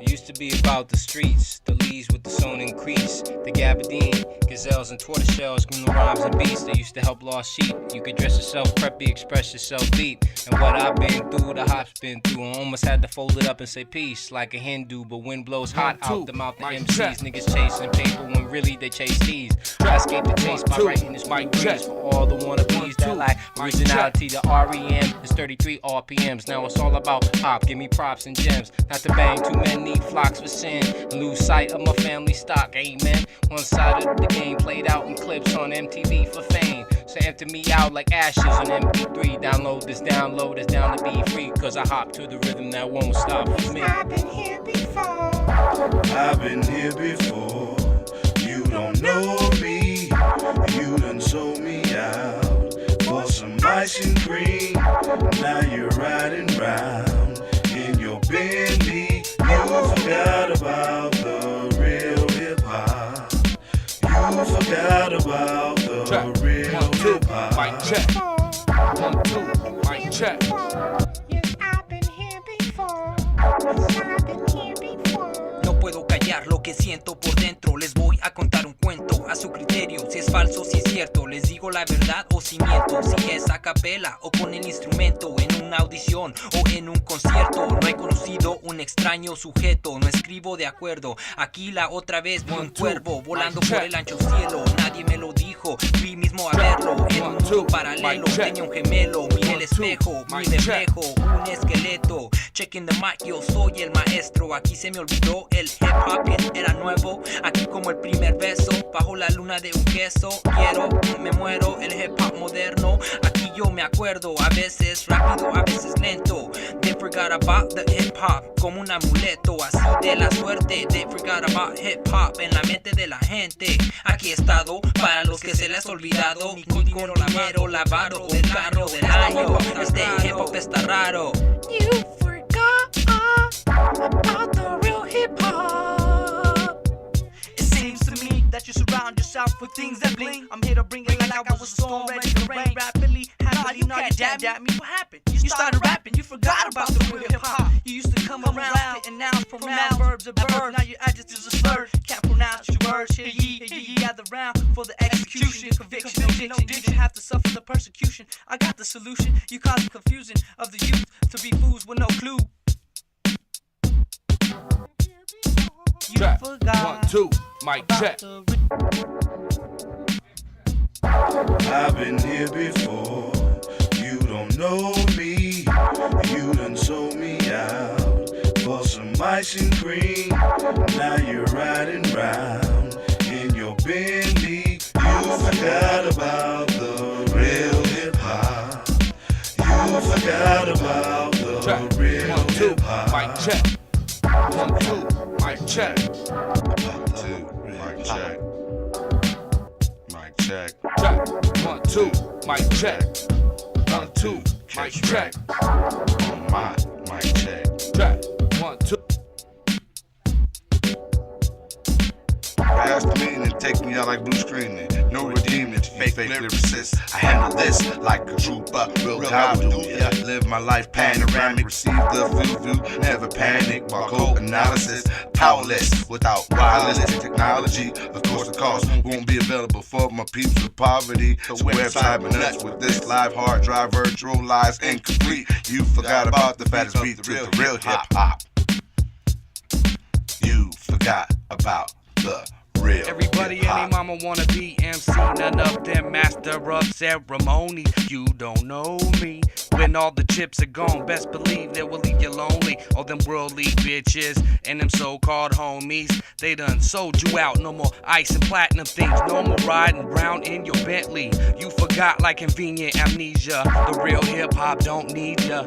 It used to be about the streets, the leaves with the sewn increase, the gabardine, gazelles and tortoiseshells, groom the rhymes and beats. They used to help lost sheep. You could dress yourself preppy, express yourself deep. And what I've been through, the hop's been through. I almost had to fold it up and say peace like a Hindu, but wind blows hot out the mouth of MCs. Niggas chasing paper when really they chase these. I escape the chase by writing this mic breeze for all the wannabes that lack originality. The REM is 33 RPMs. Now it's all about pop. Give me props and gems. Not to bang too many flocks for sin and lose sight of my family stock. Amen. One side of the game played out in clips on MTV for fame. So empty me out like ashes on MP3. Download this down to be free. Cause I hop to the rhythm that won't stop for me. I've been here before. I've been here before. You don't know me. You done sold me out for some ice and cream. Now you're riding round in your Bentley. You forgot about the real hip hop. You forgot about the real hip hop. Mic check. 1, 2, mic check. Yes, I've been here before. Yes, I've been here before. No puedo callar lo que siento por dentro. Les voy a contar un cuento a su criterio. Si es falso, si es cierto. Les digo la verdad o si miento. Si es a capela o con el instrumento. En una audición o en un concierto. No he conocido un extraño sujeto. No escribo de acuerdo. Aquí la otra vez vi un cuervo volando por el ancho cielo. Nadie me lo dijo. Fui mismo a verlo. En un mundo paralelo. Tenía un gemelo. Miré el espejo. Mi reflejo. Un esqueleto. Chequen the mic. Yo soy el maestro. Aquí se me olvidó el hip hop que era nuevo. Aquí como el primer beso. Bajo la luna de un queso. Quiero, me muero. El hip hop moderno. Aquí yo me acuerdo. A veces rápido, a veces lento. They forgot about the hip hop. Como un amuleto. Así de la suerte. They forgot about hip hop. En la mente de la gente. Aquí he estado. Para los que se les ha olvidado. Con dinero lavado. Un carro del año. Este hip hop está raro. You forgot about the real hip hop. It seems to me that you surround yourself with things that bling. I'm here to bring it like I was a storm ready to rain. Rapidly, happily, now you dab me. What happened? You started rapping, you forgot about the real hip hop. You used to come around, spitting nouns, pronouns, verbs, and verbs. Now your adjectives are slurred. Can't pronounce your words. Hear ye, gather round for the execution. Conviction, no diction, have to suffer the persecution. I got the solution. You cause the confusion of the youth to be fools with no clue. You Check. forgot 1, 2, mic check. I've been here before. You don't know me. You done sold me out for some ice and cream. Now you're riding round in your Bentley. You forgot about the real hip hop. You forgot about the real 1, 2, hip hop. mic check. 1, 2, mic check. 1, 2, mic check. Mic check. Check. 1, 2, mic check. 1, 2, mic check. On my mic check. Check. 1, 2. Pass the Take me out like blue screening. No redeeming, fake lyricists. I handle this like a trooper. Real how we do ya. Live my life panoramic. Receive the view. Never panic. While code analysis. Powerless without wireless technology. Of course, the cost won't be available for my peeps with poverty. So website but nuts with this live hard drive, virtual lies incomplete. You forgot about the fattest beat to the real hip hop. You forgot about the real Everybody and their mama wanna be MC, none of them master of ceremonies. You don't know me. When all the chips are gone, best believe they will leave you lonely. All them worldly bitches and them so-called homies, they done sold you out. No more ice and platinum things, no more riding round in your Bentley. You forgot like convenient amnesia. The real hip-hop don't need ya.